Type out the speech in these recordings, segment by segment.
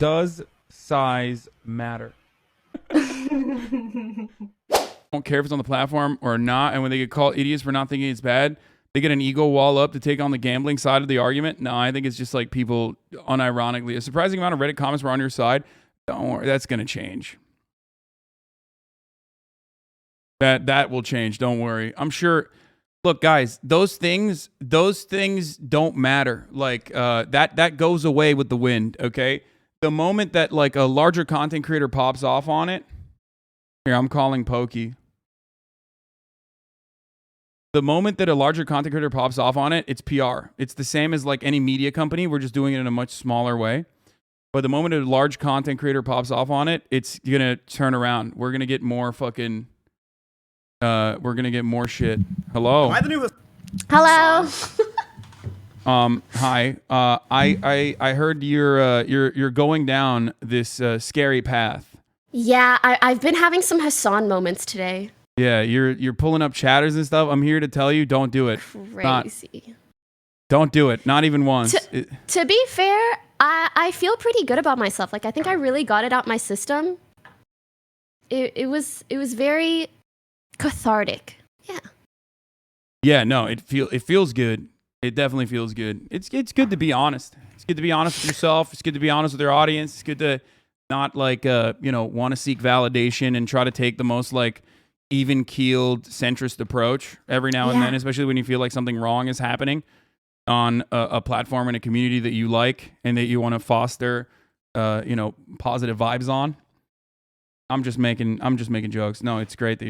Does size matter? Don't care if it's on the platform or not, and when they get called idiots for not thinking it's bad, they get an ego wall up to take on the gambling side of the argument. No, I think it's just like people unironically. A surprising amount of Reddit comments were on your side. Don't worry, that's gonna change. That will change. Don't worry. I'm sure. Look, guys, those things don't matter. Like that goes away with the wind. Okay, the moment that like a larger content creator pops off on it. Here, I'm calling Pokey. The moment that a larger content creator pops off on it, it's PR. It's the same as like any media company. We're just doing it in a much smaller way. But the moment a large content creator pops off on it, it's gonna turn around. We're gonna get more fucking. We're gonna get more shit. Hello. Am I the new? Hello. Hi. I heard you're going down this scary path. Yeah, I've been having some Hasan moments today. Yeah, you're pulling up chatters and stuff. I'm here to tell you, don't do it. Crazy. Don't do it. Not even once. To be fair, I feel pretty good about myself. Like I think I really got it out my system. It was very cathartic. Yeah. Yeah, no, it feels good. It definitely feels good. It's good to be honest. It's good to be honest with yourself. It's good to be honest with your audience. It's good to not like want to seek validation and try to take the most like even-keeled centrist approach every now and then, especially when you feel like something wrong is happening on a platform in a community that you like and that you want to foster positive vibes on. I'm just making jokes. No, it's great that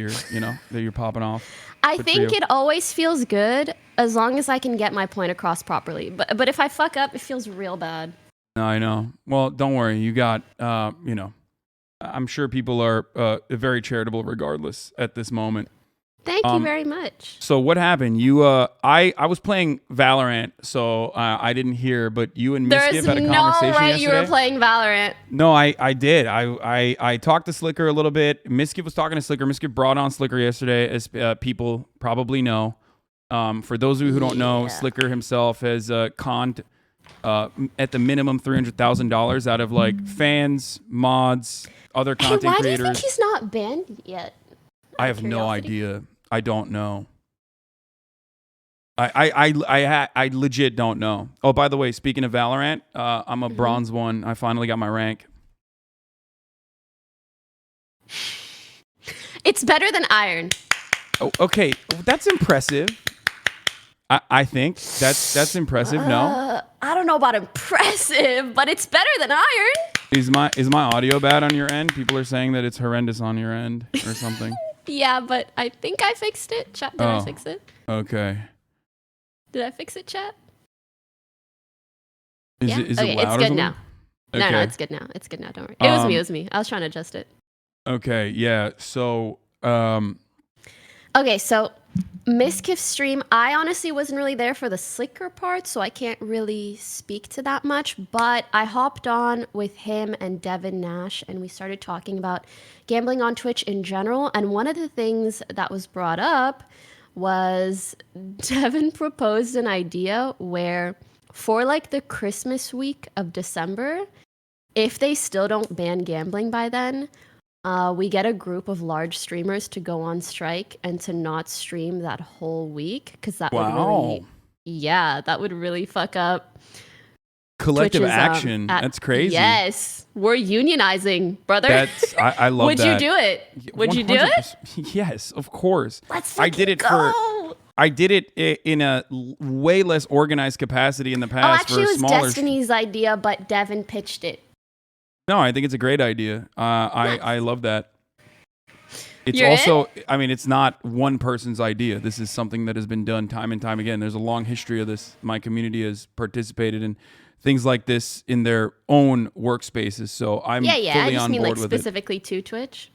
you're popping off. I think it always feels good as long as I can get my point across properly. But if I fuck up, it feels real bad. No, I know. Well, don't worry. You got I'm sure people are very charitable regardless at this moment. Thank you very much. So what happened? You, I was playing Valorant, so I didn't hear, but you and Mizkif had a conversation yesterday. There's no way you were playing Valorant. No, I did. I talked to SLIKER a little bit. Mizkif was talking to SLIKER. Mizkif brought on SLIKER yesterday, as people probably know. For those of you who don't know, SLIKER himself has conned at the minimum $300,000 out of like fans, mods, other content creators. Why do you think he's not banned yet? I have no idea. I don't know. I legit don't know. Oh, by the way, speaking of Valorant, I'm a bronze 1. I finally got my rank. It's better than iron. Oh, okay, that's impressive. I think that's impressive. No, I don't know about impressive, but it's better than iron. Is my audio bad on your end? People are saying that it's horrendous on your end or something. Yeah, but I think I fixed it. Chat, did I fix it? Okay. Did I fix it, chat? Is it loud it's good now. Okay. No, it's good now. It's good now. Don't worry. It was me. I was trying to adjust it. Okay, yeah. So, okay, so Mizkif's stream, I honestly wasn't really there for the SLIKER part, so I can't really speak to that much, but I hopped on with him and Devin Nash, and we started talking about gambling on Twitch in general, and one of the things that was brought up was Devin proposed an idea where for like the Christmas week of December, if they still don't ban gambling by then, we get a group of large streamers to go on strike and to not stream that whole week because that would really fuck up collective Twitch's, action. That's crazy. Yes, we're unionizing, brother. I love Would that. you do it? Would you do it? Yes, of course. Let's I did it go. I did it in a way less organized capacity in the past. Oh, actually, for it was smaller Destiny's idea, but Devin pitched it. No, I think it's a great idea. I love that. It's You're also, I mean, it's not one person's idea. This is something that has been done time and time again. There's a long history of this. My community has participated in things like this in their own workspaces. So I'm fully I just on mean board like with it. specifically to Twitch.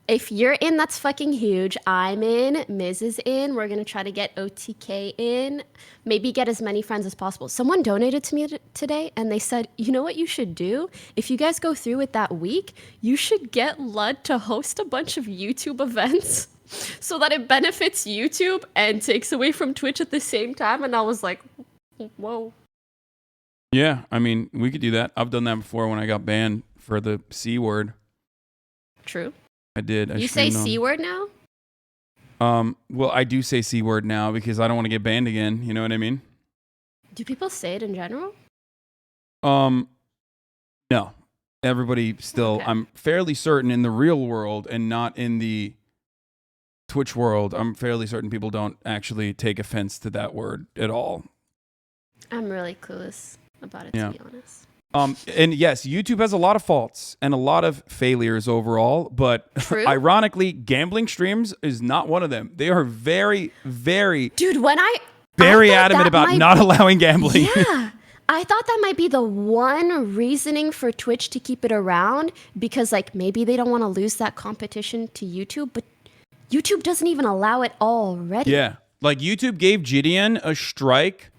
If you're in, that's fucking huge. I'm in. Miz is in. We're going to try to get OTK in. Maybe get as many friends as possible. Someone donated to me today, and they said, you know what you should do? If you guys go through with that week, you should get Lud to host a bunch of YouTube events so that it benefits YouTube and takes away from Twitch at the same time. And I was like, whoa. Yeah, I mean, we could do that. I've done that before when I got banned for the C word. True. I did. You say C word now? Well, I do say C word now because I don't want to get banned again. You know what I mean? Do people say it in general? No. Everybody still, Okay. I'm fairly certain in the real world and not in the Twitch world, I'm fairly certain people don't actually take offense to that word at all. I'm really clueless about it, to be honest. And yes, YouTube has a lot of faults and a lot of failures overall, but ironically, gambling streams is not one of them. They are very, very, dude, very adamant about not allowing gambling. Yeah. I thought that might be the one reasoning for Twitch to keep it around, because like maybe they don't want to lose that competition to YouTube, but YouTube doesn't even allow it already. Yeah. Like YouTube gave Gideon a strike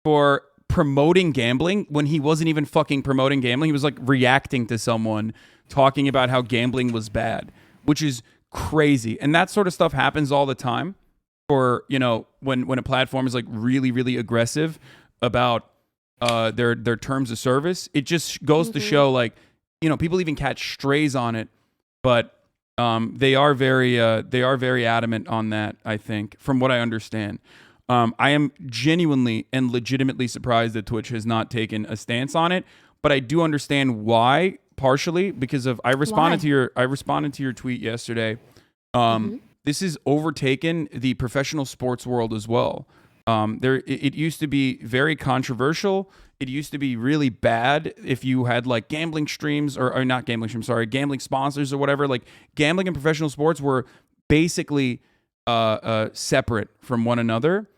for promoting gambling when he wasn't even fucking promoting gambling. He was like reacting to someone talking about how gambling was bad, which is crazy. And that sort of stuff happens all the time for, you know, when a platform is like really, really aggressive about their terms of service. It just goes to show, like, you know, people even catch strays on it, but they are very adamant on that, I think, from what I understand. I am genuinely and legitimately surprised that Twitch has not taken a stance on it, but I do understand why, partially because of I responded to your tweet yesterday. This has overtaken the professional sports world as well. It used to be very controversial. It used to be really bad if you had like gambling streams or not gambling streams, sorry, gambling sponsors or whatever. Like gambling and professional sports were basically separate from one another.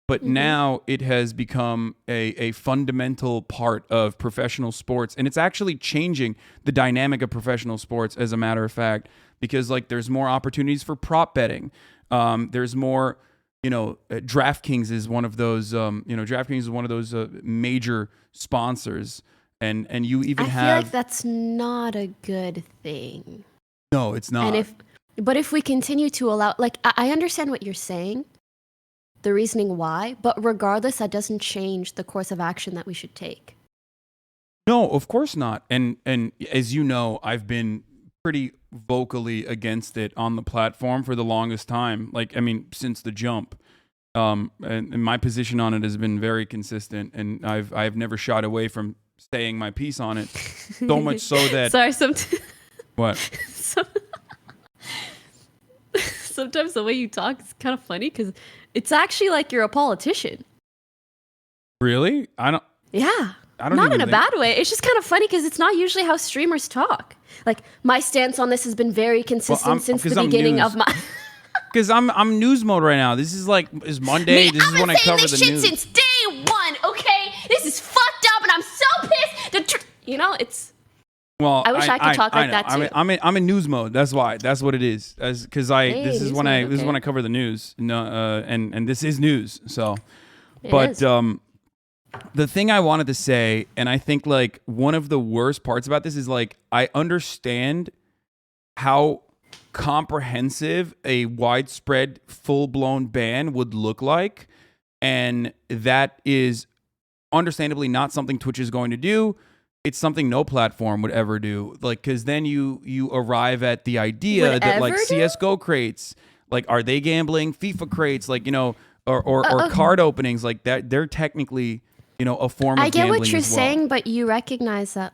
But now it has become a fundamental part of professional sports. And it's actually changing the dynamic of professional sports, as a matter of fact, because like there's more opportunities for prop betting. There's more, you know, DraftKings is one of those, DraftKings is one of those major sponsors. And you even I feel like that's not a good thing. No, it's not. But if we continue to allow, like, I understand what you're saying, the reasoning why, but regardless, that doesn't change the course of action that we should take. No, of course not. And as you know, I've been pretty vocally against it on the platform for the longest time. Like, I mean, since the jump. And my position on it has been very consistent, and I've never shied away from saying my piece on it. So much so that what? Sometimes the way you talk is kind of funny because it's actually like you're a politician. Really? Yeah. Not in a bad way. It's just kind of funny because it's not usually how streamers talk. Like, my stance on this has been very consistent since the beginning of my... Because I'm news mode right now. This is like, is Monday. This is when I cover the news. Since day one, okay? This is fucked up and I'm so pissed. You know, it's... Well, I wish I could talk like that too. I'm in news mode. That's why. That's what it is. Because this is when I cover the news. No, and this is news. So, the thing I wanted to say, and I think like one of the worst parts about this is like I understand how comprehensive a widespread, full-blown ban would look like, and that is understandably not something Twitch is going to do. It's something no platform would ever do. Like, because then you arrive at the idea that like CS:GO crates, like, are they gambling? FIFA crates, like, you know, or card openings, like that, they're technically, you know, a form of gambling. I get what you're saying, but you recognize that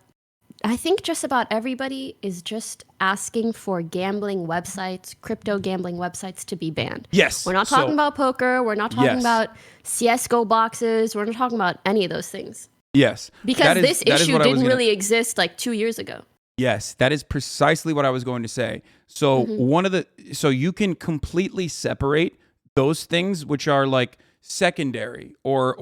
I think just about everybody is just asking for gambling websites, crypto gambling websites to be banned. Yes. We're not talking about poker. We're not talking about CS:GO boxes. We're not talking about any of those things. Yes. Because this issue didn't really exist like 2 years ago. Yes, that is precisely what I was going to say. So so you can completely separate those things which are like secondary or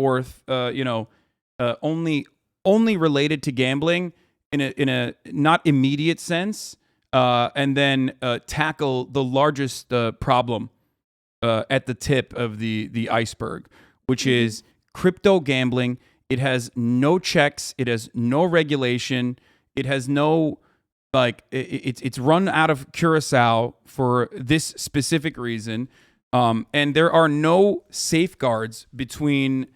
only related to gambling in a not immediate sense, and then tackle the largest problem at the tip of the iceberg, which is crypto gambling. It has no checks. It has no regulation. It has no, like, it's run out of Curacao for this specific reason. And there are no safeguards between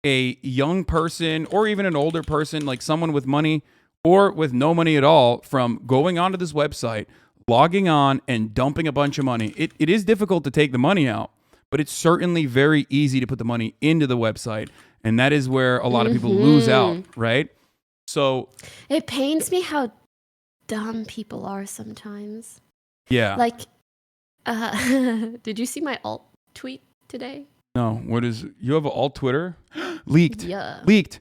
a young person or even an older person, like someone with money or with no money at all, from going onto this website, logging on and dumping a bunch of money. It is difficult to take the money out, but it's certainly very easy to put the money into the website. And that is where a lot of people lose out, right? So it pains me how dumb people are sometimes. Yeah. Like, did you see my alt tweet today? No. You have an alt Twitter? Leaked. Yeah. Leaked.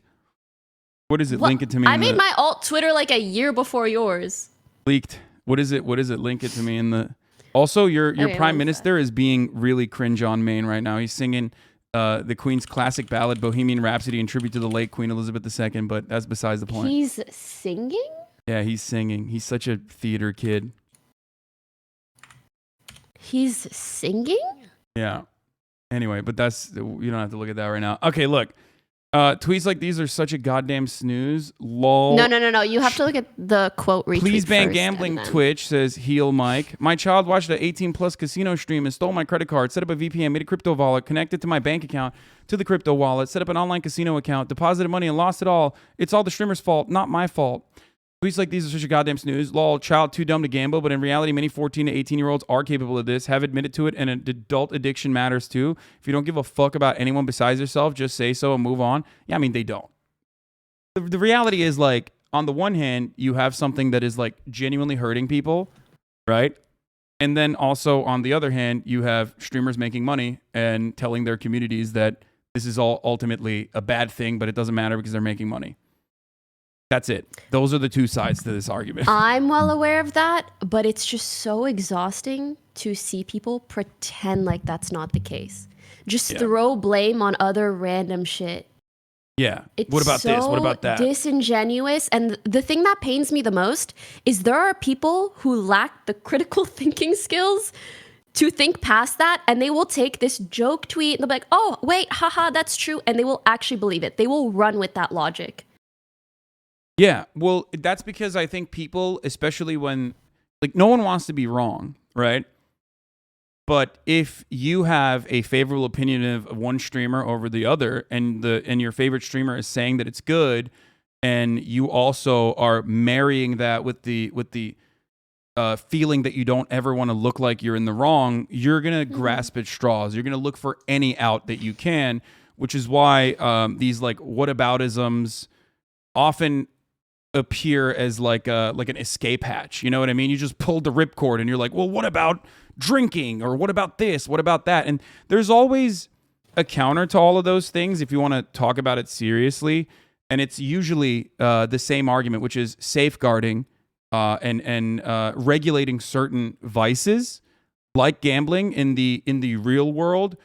What is it? Well, Link it to me. I made my alt Twitter like a year before yours. Leaked. What is it? Link it to me in the. Also, your prime minister is being really cringe on Maine right now. He's singing the Queen's classic ballad, Bohemian Rhapsody, in tribute to the late Queen Elizabeth II, but that's besides the point. He's singing? Yeah, he's singing. He's such a theater kid. He's singing? Yeah. Anyway, but you don't have to look at that right now. Okay, look. Tweets like these are such a goddamn snooze. Lol. No. You have to look at the quote retweet. Please ban first gambling. Twitch says Heel Mike. My child watched an 18+ casino stream and stole my credit card, set up a VPN, made a crypto wallet, connected to my bank account to the crypto wallet, set up an online casino account, deposited money and lost it all. It's all the streamer's fault, not my fault. Tweets like these are such a goddamn snooze. Lol, child too dumb to gamble, but in reality, many 14 to 18-year-olds are capable of this, have admitted to it, and an adult addiction matters too. If you don't give a fuck about anyone besides yourself, just say so and move on. Yeah, I mean, they don't. The reality is, like, on the one hand, you have something that is, like, genuinely hurting people, right? And then also, on the other hand, you have streamers making money and telling their communities that this is all ultimately a bad thing, but it doesn't matter because they're making money. That's it. Those are the two sides to this argument. I'm well aware of that, but it's just so exhausting to see people pretend like that's not the case. Just throw blame on other random shit. Yeah. It's what about this? What about that? Disingenuous. And the thing that pains me the most is there are people who lack the critical thinking skills to think past that, and they will take this joke tweet and they'll be like, oh, wait, haha, that's true. And they will actually believe it. They will run with that logic. Yeah, well, that's because I think people, especially when, like, no one wants to be wrong, right? But if you have a favorable opinion of one streamer over the other, and your favorite streamer is saying that it's good, and you also are marrying that with the feeling that you don't ever want to look like you're in the wrong, you're gonna grasp at straws. You're gonna look for any out that you can, which is why these like whataboutisms often appear as like an escape hatch. You know what I mean? You just pulled the ripcord and you're like, well, what about drinking? Or what about this? What about that? And there's always a counter to all of those things if you want to talk about it seriously. And it's usually the same argument, which is safeguarding and regulating certain vices like gambling in the real world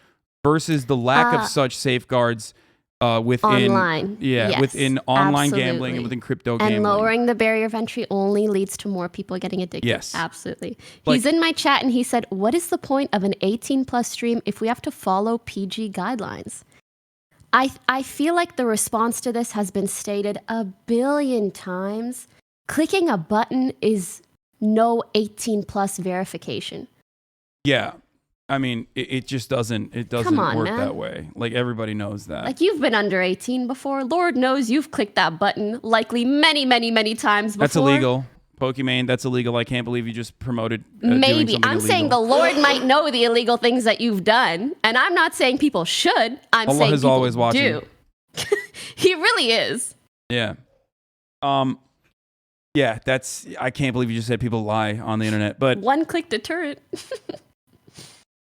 versus the lack of such safeguards within online. Yes, within online gambling and within crypto gambling. And lowering the barrier of entry only leads to more people getting addicted. Yes. Absolutely. Like, he's in my chat and he said, what is the point of an 18+ stream if we have to follow PG guidelines? I feel like the response to this has been stated a billion times. Clicking a button is no 18+ verification. Yeah. I mean, it just doesn't work that way. Like, everybody knows that. Like, you've been under 18 before. Lord knows you've clicked that button likely many, many, many times before. That's illegal. Pokimane, that's illegal. I can't believe you just promoted Maybe. doing I'm illegal. saying the Lord might know the illegal things that you've done. And I'm not saying people should. I'm Allah saying is people always watching. do. He really is. Yeah. Yeah, I can't believe you just said people lie on the internet. But one-click deterrent.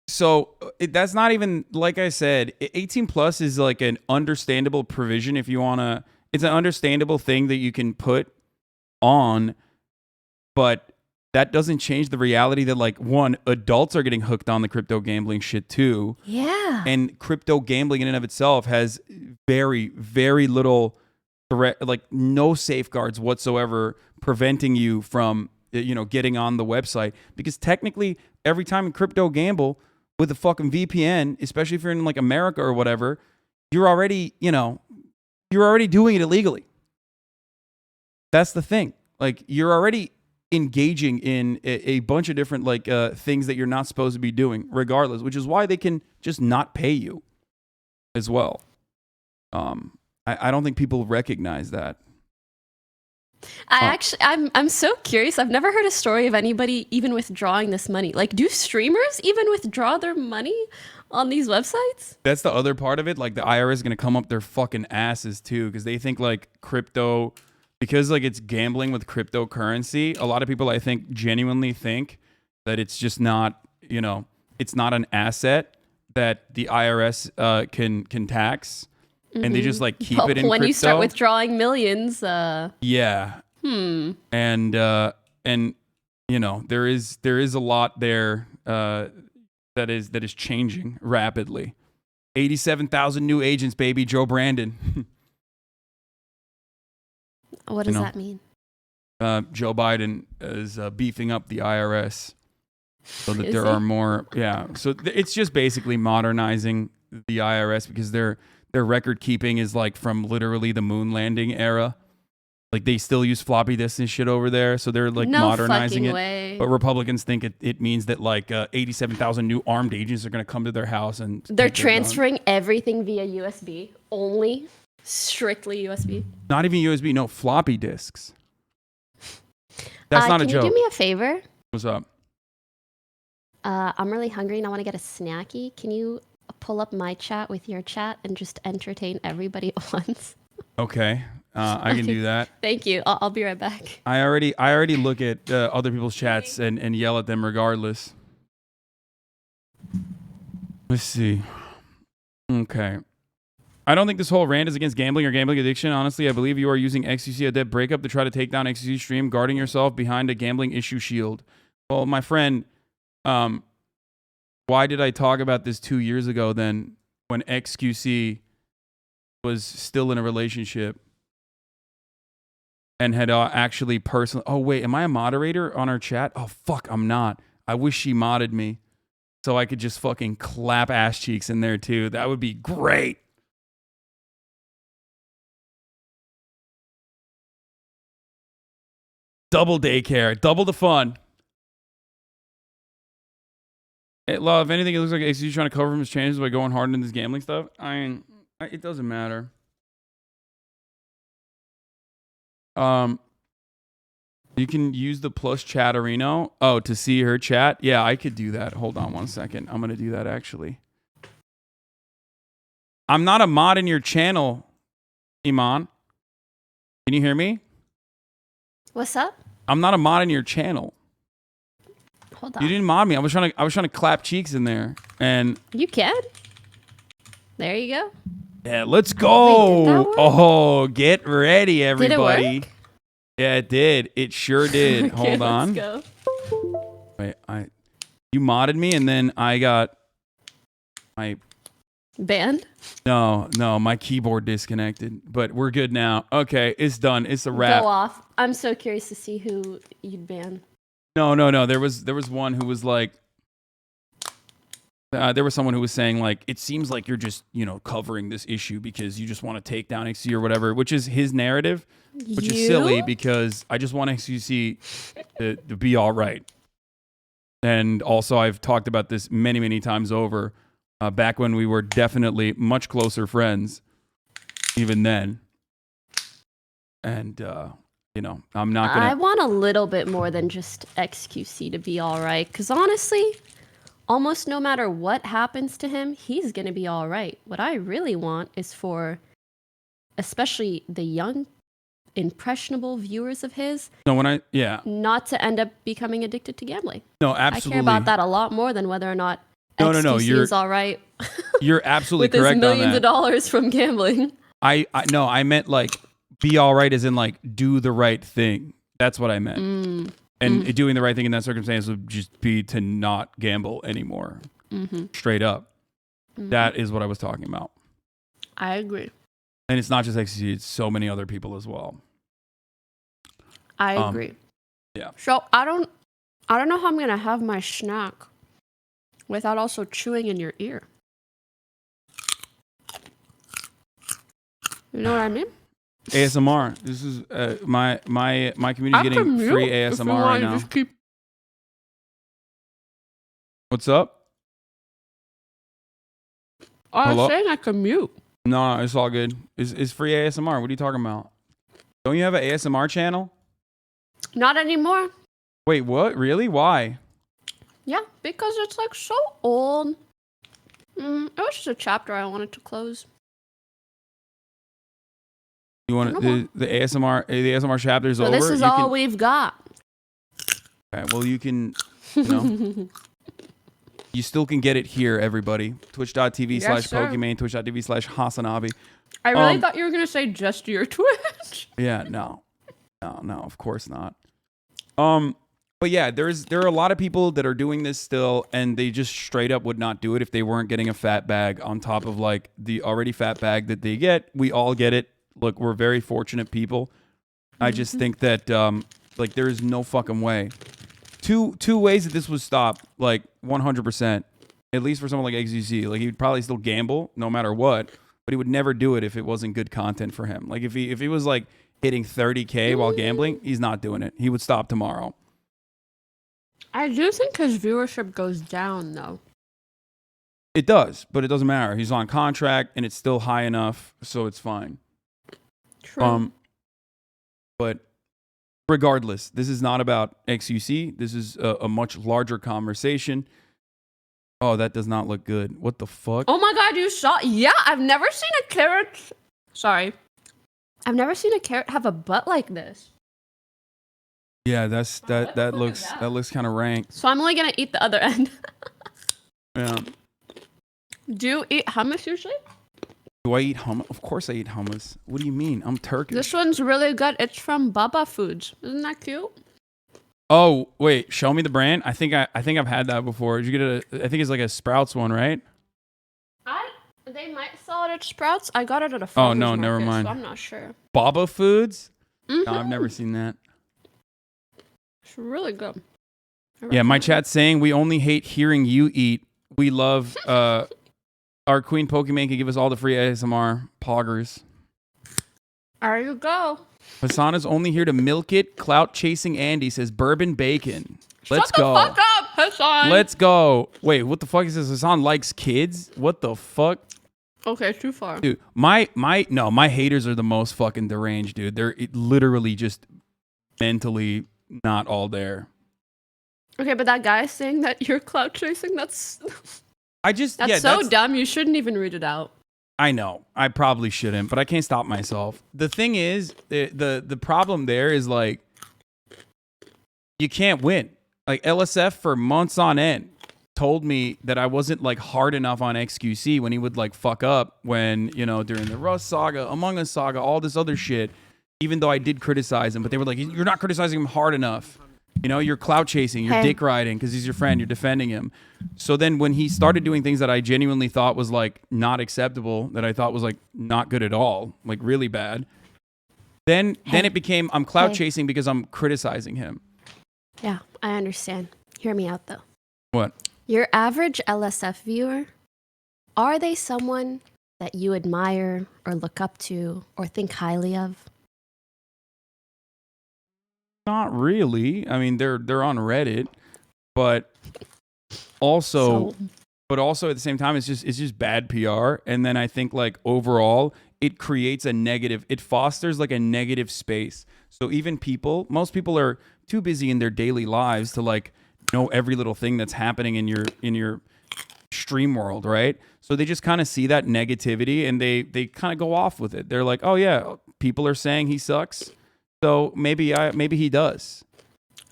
So that's not even, like I said, 18+ is like an understandable provision if you want to. It's an understandable thing that you can put on, but that doesn't change the reality that, like, one, adults are getting hooked on the crypto gambling shit too. Yeah. And crypto gambling in and of itself has very, very little threat, like no safeguards whatsoever preventing you from, getting on the website. Because technically, every time you crypto gamble with a fucking VPN, especially if you're in like America or whatever, you're already doing it illegally. That's the thing. Like, you're already engaging in a bunch of different things that you're not supposed to be doing regardless, which is why they can just not pay you as well. I don't think people recognize that. I'm so curious. I've never heard a story of anybody even withdrawing this money. Like, do streamers even withdraw their money on these websites? That's the other part of it. Like, the IRS is going to come up their fucking asses too, because they think like crypto, because like it's gambling with cryptocurrency. A lot of people, I think, genuinely think that it's just not, you know, it's not an asset that the IRS can tax. And they just like keep it in when crypto. You start withdrawing millions, yeah. And you know, there is a lot there that is changing rapidly. 87,000 new agents, baby. Joe Brandon. What does that mean? Joe Biden is beefing up the IRS so that there are more. Yeah. So it's just basically modernizing the IRS, because their record keeping is like from literally the moon landing era. Like they still use floppy disk and shit over there, so they're like modernizing it. Way. But Republicans think it means that like 87,000 new armed agents are going to come to their house and they're transferring everything via USB only, strictly USB. Not even USB, no, floppy disks. That's not a joke. Can you do me a favor? What's up? I'm really hungry and I want to get a snacky. Can you pull up my chat with your chat and just entertain everybody at once? Okay. I can do that. Thank you. I'll be right back. I already look at other people's chats and yell at them regardless. Let's see. Okay. I don't think this whole rant is against gambling or gambling addiction. Honestly, I believe you are using XQC, a debt breakup, to try to take down XQC stream, guarding yourself behind a gambling issue shield. Well, my friend, why did I talk about this 2 years ago then, when XQC was still in a relationship and had actually personally... Oh, wait, am I a moderator on our chat? Oh, fuck, I'm not. I wish she modded me so I could just fucking clap ass cheeks in there too. That would be great. Double daycare, double the fun. Hey, love, if anything, it looks like XQ's trying to cover from his changes by going hard into this gambling stuff. I mean, it doesn't matter. You can use the plus chatterino. Oh, to see her chat? Yeah, I could do that. Hold on 1 second. I'm going to do that actually. I'm not a mod in your channel, Iman. Can you hear me? What's up? I'm not a mod in your channel. Hold on. You didn't mod me. I was trying to clap cheeks in there, and you can. There you go. Yeah, let's go. Wait, did that work? Oh, get ready, everybody. Did it work? Yeah, it did. It sure did. Okay, Hold on. Let's go. Wait, you modded me, and then I got my banned. No, my keyboard disconnected, but we're good now. Okay, it's done. It's a wrap. Go off. I'm so curious to see who you'd ban. No. There was one who was like, there was someone who was saying like, it seems like you're just, covering this issue because you just want to take down XQC or whatever, which is his narrative, which is silly because I just want XQC to be all right. And also I've talked about this many, many times over, back when we were definitely much closer friends, even then. And, I'm not going to... I want a little bit more than just XQC to be all right. Because honestly, almost no matter what happens to him, he's going to be all right. What I really want is for, especially the young, impressionable viewers of his, not to end up becoming addicted to gambling. No, absolutely. I care about that a lot more than whether or not XQC is all right. You're absolutely with correct his millions of dollars from gambling. I meant like be all right as in like do the right thing. That's what I meant. And doing the right thing in that circumstance would just be to not gamble anymore. Straight up. That is what I was talking about. I agree. And it's not just XQC, it's so many other people as well. I agree. Yeah. So I don't know how I'm gonna have my snack without also chewing in your ear. You know what I mean? ASMR. This is my community getting free ASMR right now. What's up? I Hello? was saying I can mute. No, it's all good. It's free ASMR. What are you talking about? Don't you have an ASMR channel? Not anymore. Wait, what? Really? Why? Yeah, because it's like so old. It was just a chapter I wanted to close. You want the ASMR chapter is so over? This is all we've got. Okay, well, you can, you know, you still can get it here, everybody. Twitch.tv/Pokimane, Twitch.tv/HasanAbi. I really thought you were going to say just your Twitch. Yeah, no, of course not. But yeah, there are a lot of people that are doing this still, and they just straight up would not do it if they weren't getting a fat bag on top of like the already fat bag that they get. We all get it. Look, we're very fortunate people. I just think that like there is no fucking way. Two ways that this was stopped, like 100%. At least for someone like XUC, like he would probably still gamble no matter what, but he would never do it if it wasn't good content for him. Like if he was like hitting 30K while gambling, he's not doing it. He would stop tomorrow. I do think his viewership goes down though. It does, but it doesn't matter. He's on contract and it's still high enough, so it's fine. True. But regardless, this is not about XUC. This is a much larger conversation. Oh, that does not look good. What the fuck? Oh my god, you saw? Yeah, I've never seen a carrot. Sorry. I've never seen a carrot have a butt like this. Yeah, that looks kind of rank. So I'm only gonna eat the other end. Yeah. Do you eat hummus usually? Do I eat hummus? Of course I eat hummus. What do you mean? I'm Turkish. This one's really good. It's from Baba Foods. Isn't that cute? Oh, wait. Show me the brand. I think I've had that before. Did you get I think it's like a Sprouts one, right? They might sell it at Sprouts. I got it at a farmer's market, never mind. So I'm not sure. Baba Foods? No, I've never seen that. It's really good. Yeah, my chat's saying we only hate hearing you eat. We love our Queen Pokimane can give us all the free ASMR poggers. There you go. Hasan is only here to milk it. Clout chasing Andy says bourbon bacon. Let's go. Shut the fuck up, Hasan. Let's go. Wait, what the fuck is this? Hasan likes kids? What the fuck? Okay, too far. Dude, my haters are the most fucking deranged, dude. They're literally just mentally not all there. Okay, but that guy saying that you're clout chasing, that's so dumb. You shouldn't even read it out. I know. I probably shouldn't, but I can't stop myself. The thing is, the problem there is like you can't win. Like LSF for months on end told me that I wasn't like hard enough on XQC when he would like fuck up when, you know, during the Rust saga, Among Us saga, all this other shit, even though I did criticize him, but they were like, you're not criticizing him hard enough. You know, you're clout chasing, you're dick riding because he's your friend, you're defending him. So then when he started doing things that I genuinely thought was like not acceptable, that I thought was like not good at all, like really bad, then it became I'm clout chasing because I'm criticizing him. Yeah, I understand. Hear me out though. What? Your average LSF viewer, are they someone that you admire or look up to or think highly of? Not really. I mean, they're on Reddit, but also at the same time, it's just bad PR. And then I think like overall, it creates a negative. It fosters like a negative space. So even most people are too busy in their daily lives to like know every little thing that's happening in your stream world, right? So they just kind of see that negativity and they kind of go off with it. They're like, oh yeah, people are saying he sucks. So maybe he does,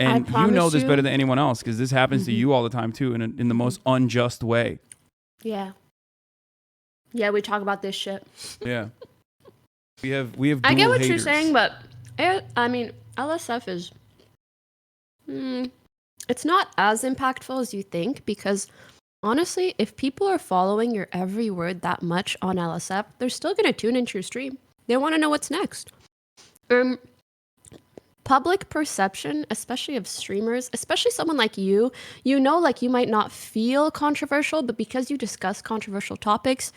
and you know this better than anyone else because this happens to you all the time too, in the most unjust way. Yeah, we talk about this shit. Yeah, we have. I get what haters. you're saying, but I mean, LSF is, it's not as impactful as you think because honestly, if people are following your every word that much on LSF, they're still gonna tune into your stream. They want to know what's next. Public perception, especially of streamers, especially someone like you know, like you might not feel controversial, but because you discuss controversial topics,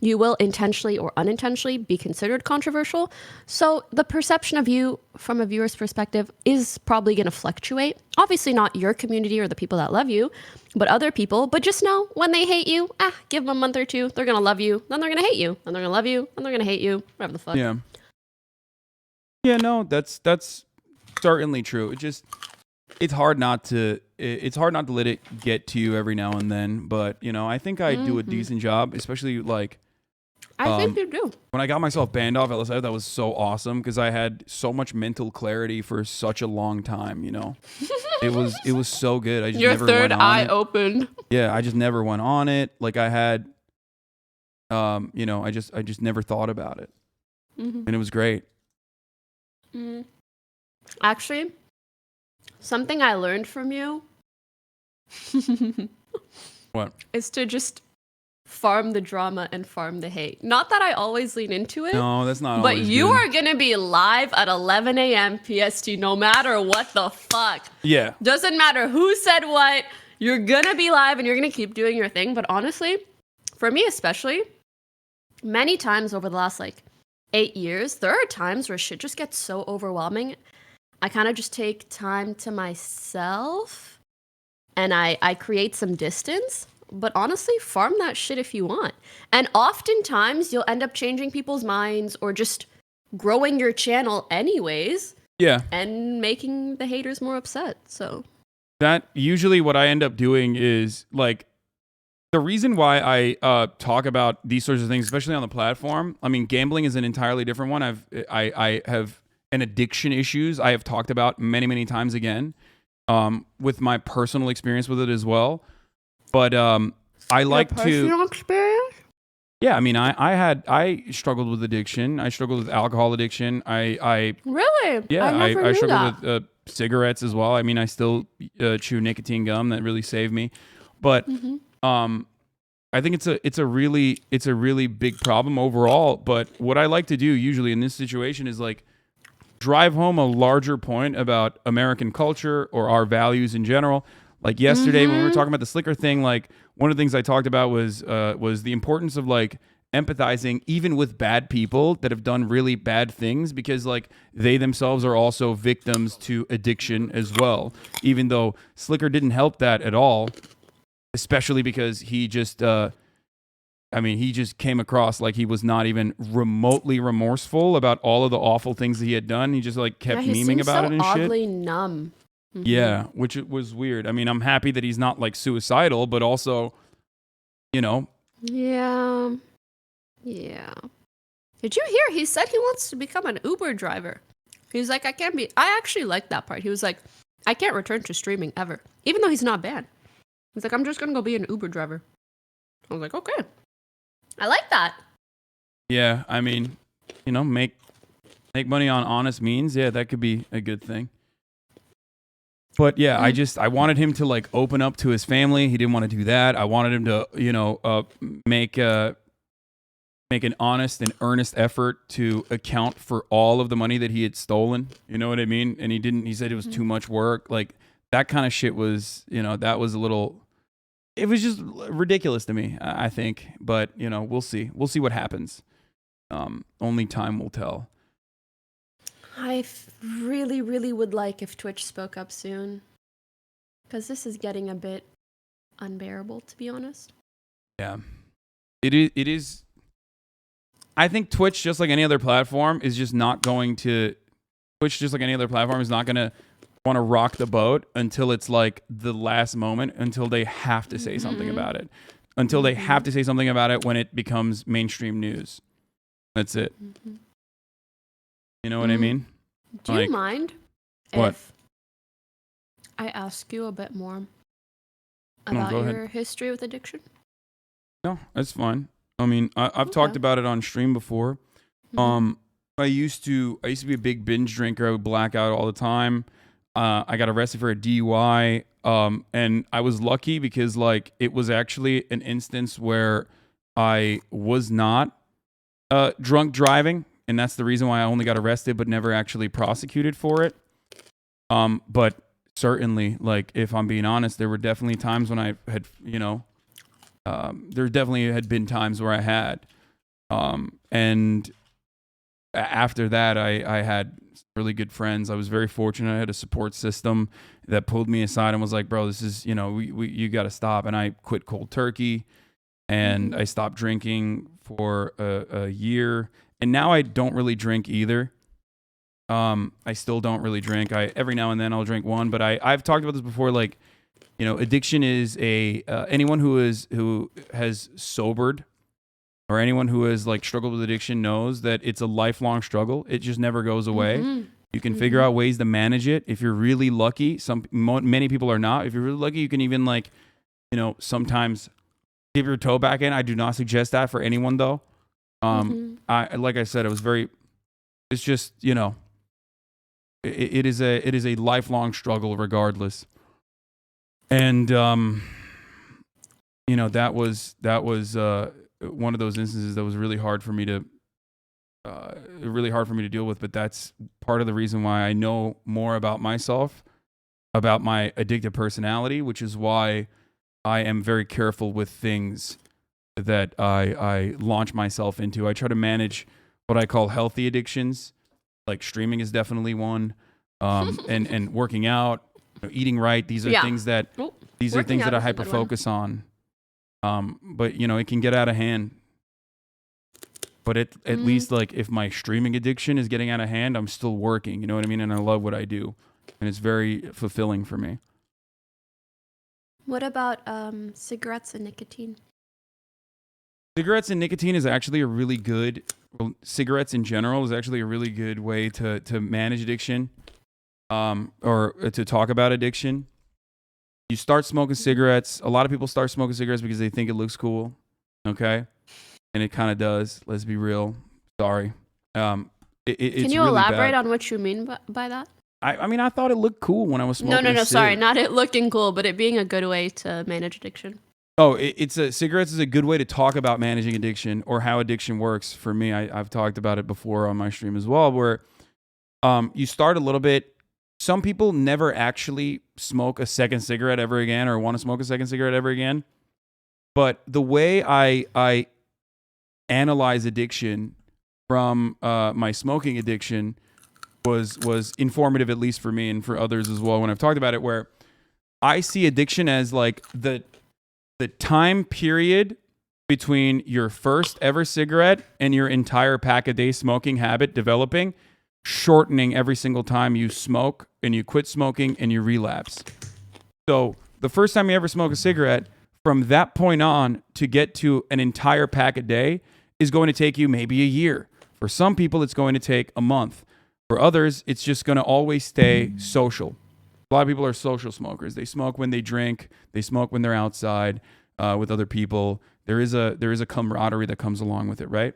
you will intentionally or unintentionally be considered controversial. So the perception of you from a viewer's perspective is probably going to fluctuate. Obviously not your community or the people that love you, but other people. But just know when they hate you, give them a month or two. They're going to love you. Then they're going to hate you. Then they're going to love you. Then they're going to hate you. Whatever the fuck. Yeah. Yeah, no, that's certainly true. It's hard not to let it get to you every now and then. But, you know, I think I do a decent job, especially like, I think you do. when I got myself banned off LSI, that was so awesome because I had so much mental clarity for such a long time, you know. It was so good. I just Your never third went on eye it. opened. Yeah, I just never went on it. Like I had you know, I just never thought about it. And it was great. Actually, something I learned from you What? is to just farm the drama and farm the hate. Not that I always lean into it. No, that's not But always you good. are going to be live at 11 a.m. PST no matter what the fuck. Yeah. Doesn't matter who said what. You're going to be live and you're going to keep doing your thing. But honestly, for me especially, many times over the last like 8 years, there are times where shit just gets so overwhelming. I kind of just take time to myself and I create some distance. But honestly, farm that shit if you want. And oftentimes you'll end up changing people's minds or just growing your channel anyways. Yeah. And making the haters more upset. So That usually what I end up doing is like the reason why I talk about these sorts of things, especially on the platform. I mean, gambling is an entirely different one. I have an addiction issues I have talked about many times again, with my personal experience with it as well. But I like to. personal experience? Yeah, I mean, I struggled with addiction. I struggled with alcohol addiction. I Really? yeah, I never knew struggled that. with cigarettes as well. I mean, I still chew nicotine gum. That really saved me. But I think it's a really big problem overall. But what I like to do usually in this situation is like drive home a larger point about American culture or our values in general. Like yesterday when we were talking about the SLIKER thing, like one of the things I talked about was the importance of like empathizing even with bad people that have done really bad things, because like they themselves are also victims to addiction as well, even though SLIKER didn't help that at all, especially because he just he just came across like he was not even remotely remorseful about all of the awful things that he had done. He just like kept memeing about it and shit. Oddly numb. Yeah, which it was weird. I mean, I'm happy that he's not like suicidal, but also, you know. Yeah. Yeah. Did you hear? He said he wants to become an Uber driver. He's like, I actually like that part. He was like, I can't return to streaming ever, even though he's not banned. He's like, I'm just going to go be an Uber driver. I was like, okay. I like that. Yeah, I mean, you know, make money on honest means. Yeah, that could be a good thing. But yeah, I wanted him to like open up to his family. He didn't want to do that. I wanted him to, you know, make an honest and earnest effort to account for all of the money that he had stolen. You know what I mean? And he didn't. He said it was too much work. Like that kind of shit was, you know, that was a little. It was just ridiculous to me, I think. But you know, we'll see. We'll see what happens. Only time will tell. I really, really would like if Twitch spoke up soon. Because this is getting a bit unbearable, to be honest. Yeah. It is. I think Twitch, just like any other platform, is just not going to... Twitch, just like any other platform, is not going to want to rock the boat until it's like the last moment, until they have to say something about it. Until they have to say something about it when it becomes mainstream news. That's it. You know what I mean? Do you mind what? if I ask you a bit more No, about go your ahead. history with addiction? No, that's fine. I mean, I've talked about it on stream before. I used to be a big binge drinker. I would black out all the time. I got arrested for a DUI. And I was lucky because like it was actually an instance where I was not drunk driving, and that's the reason why I only got arrested but never actually prosecuted for it. But certainly, like if I'm being honest, there were definitely times when I had, you know, there definitely had been times where I had. And after that, I had really good friends. I was very fortunate. I had a support system that pulled me aside and was like, bro, this is, you got to stop. And I quit cold turkey, and I stopped drinking for a year. And now I don't really drink either. I still don't really drink. Every now and then I'll drink one, but I've talked about this before. Like, addiction is anyone who has sobered, or anyone who has like struggled with addiction knows that it's a lifelong struggle. It just never goes away. You can figure out ways to manage it. If you're really lucky, many people are not. If you're really lucky, you can even sometimes dip your toe back in. I do not suggest that for anyone though. Like I said, it's just, it is a lifelong struggle regardless. And, that was one of those instances that was really hard for me to deal with. But that's part of the reason why I know more about myself, about my addictive personality, which is why I am very careful with things that I launch myself into. I try to manage what I call healthy addictions, like streaming is definitely one, and working out, eating right. These are things that I hyper focus on. But it can get out of hand. But at least like if my streaming addiction is getting out of hand, I'm still working. You know what I mean? And I love what I do, and it's very fulfilling for me. What about cigarettes and nicotine? Cigarettes and nicotine is actually a really good. Well, cigarettes in general is actually a really good way to manage addiction, or to talk about addiction. You start smoking cigarettes. A lot of people start smoking cigarettes because they think it looks cool. Okay. And it kind of does. Let's be real. Sorry. Can you really elaborate bad. On what you mean by that? I mean, I thought it looked cool when I was smoking. No. Sorry. Not it looking cool, but it being a good way to manage addiction. Oh, cigarettes is a good way to talk about managing addiction, or how addiction works. For me, I've talked about it before on my stream as well, where you start a little bit. Some people never actually smoke a second cigarette ever again, or want to smoke a second cigarette ever again. But the way I analyze addiction from my smoking addiction was informative, at least for me and for others as well, when I've talked about it, where I see addiction as like the time period between your first ever cigarette and your entire pack a day smoking habit developing, shortening every single time you smoke and you quit smoking and you relapse. So the first time you ever smoke a cigarette, from that point on to get to an entire pack a day is going to take you maybe a year. For some people, it's going to take a month. For others, it's just going to always stay social. A lot of people are social smokers. They smoke when they drink. They smoke when they're outside with other people. There is a camaraderie that comes along with it, right?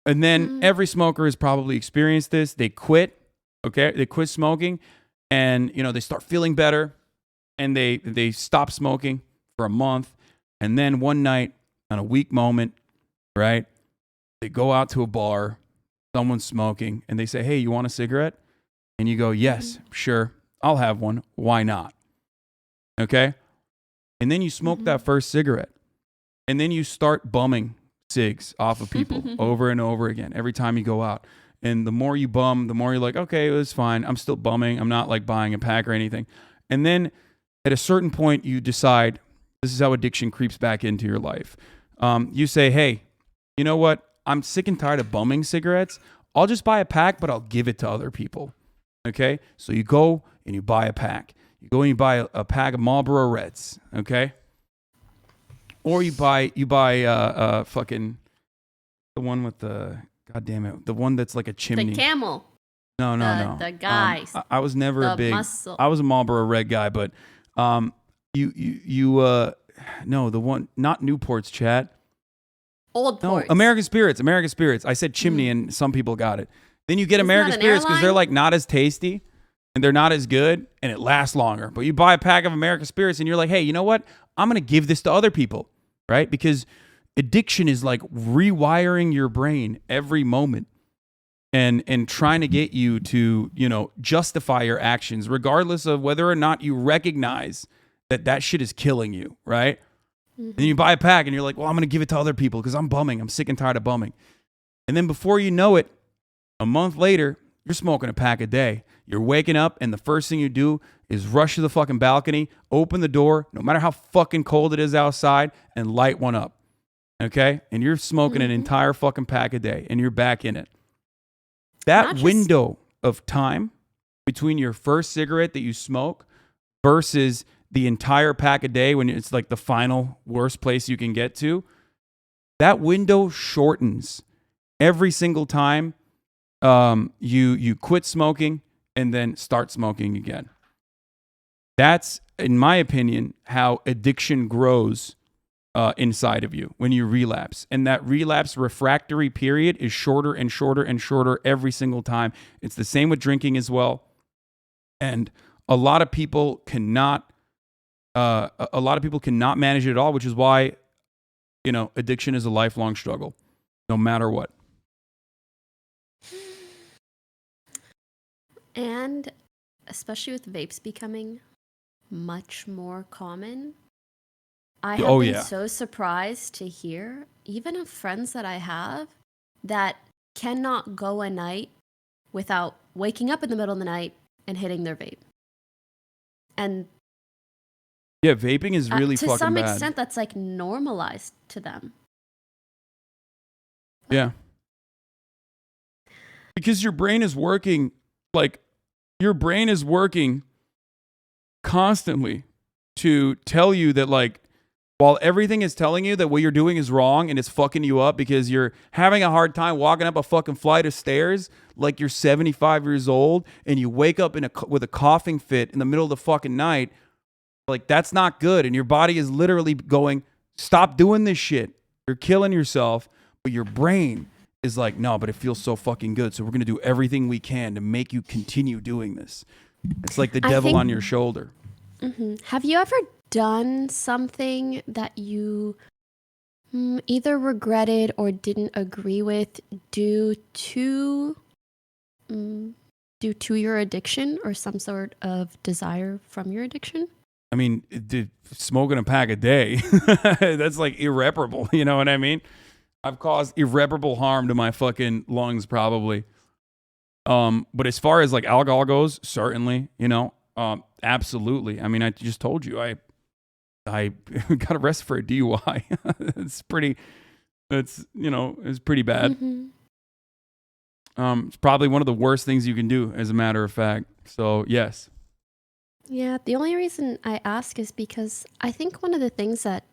And then every smoker has probably experienced this. They quit, okay? They quit smoking, and they start feeling better, and they stop smoking for a month, and then one night on a weak moment, right? They go out to a bar, someone's smoking, and they say, "Hey, you want a cigarette?" And you go, "Yes, sure, I'll have one. Why not?" Okay? And then you smoke that first cigarette. And then you start bumming cigs off of people over and over again every time you go out. And the more you bum, the more you're like, okay, it was fine. I'm still bumming. I'm not like buying a pack or anything. And then at a certain point, you decide this is how addiction creeps back into your life. You say, hey, you know what? I'm sick and tired of bumming cigarettes. I'll just buy a pack, but I'll give it to other people. Okay? So you go and you buy a pack. You go and you buy a pack of Marlboro Reds. Okay? Or you buy fucking the one with the, God damn it, the one that's like a chimney. The Camel. No. The guys. I was never a big. Muscle. I was a Marlboro Red guy, but no, the one, not Newport's, chat. Old Ports. No, American Spirits. I said chimney, and some people got it. Then you get Isn't American that an Spirits because they're airline? like not as tasty and they're not as good and it lasts longer. But you buy a pack of American Spirits and you're like, hey, you know what? I'm going to give this to other people, right? Because addiction is like rewiring your brain every moment and trying to get you to, justify your actions regardless of whether or not you recognize that shit is killing you, right? And then you buy a pack and you're like, well, I'm going to give it to other people because I'm bumming. I'm sick and tired of bumming. And then before you know it, a month later, you're smoking a pack a day. You're waking up and the first thing you do is rush to the fucking balcony, open the door, no matter how fucking cold it is outside, and light one up. Okay? And you're smoking an entire fucking pack a day and you're back in it. That window of time between your first cigarette that you smoke versus the entire pack a day when it's like the final worst place you can get to, that window shortens every single time you quit smoking and then start smoking again. That's, in my opinion, how addiction grows inside of you when you relapse. And that relapse refractory period is shorter and shorter and shorter every single time. It's the same with drinking as well. And a lot of people cannot manage it at all, which is why, addiction is a lifelong struggle, no matter what. And especially with vapes becoming much more common, I have been so surprised to hear, even of friends that I have, that cannot go a night without waking up in the middle of the night and hitting their vape. And yeah, vaping is really fucking bad. To some extent, that's like normalized to them. Yeah. Because your brain is working, constantly to tell you that, like, while everything is telling you that what you're doing is wrong and it's fucking you up because you're having a hard time walking up a fucking flight of stairs like you're 75 years old and you wake up with a coughing fit in the middle of the fucking night, like, that's not good. And your body is literally going, stop doing this shit. You're killing yourself. But your brain is like, no, but it feels so fucking good. So we're going to do everything we can to make you continue doing this. It's like the devil on your shoulder. Mm-hmm. Have you ever done something that you either regretted or didn't agree with due to your addiction or some sort of desire from your addiction? I mean, smoking a pack a day, that's like irreparable. You know what I mean? I've caused irreparable harm to my fucking lungs probably. But as far as like alcohol goes, certainly, absolutely. I mean, I just told you, I got arrested for a DUI. It's pretty bad. Mm-hmm. It's probably one of the worst things you can do, as a matter of fact. So, yes. Yeah, the only reason I ask is because I think one of the things that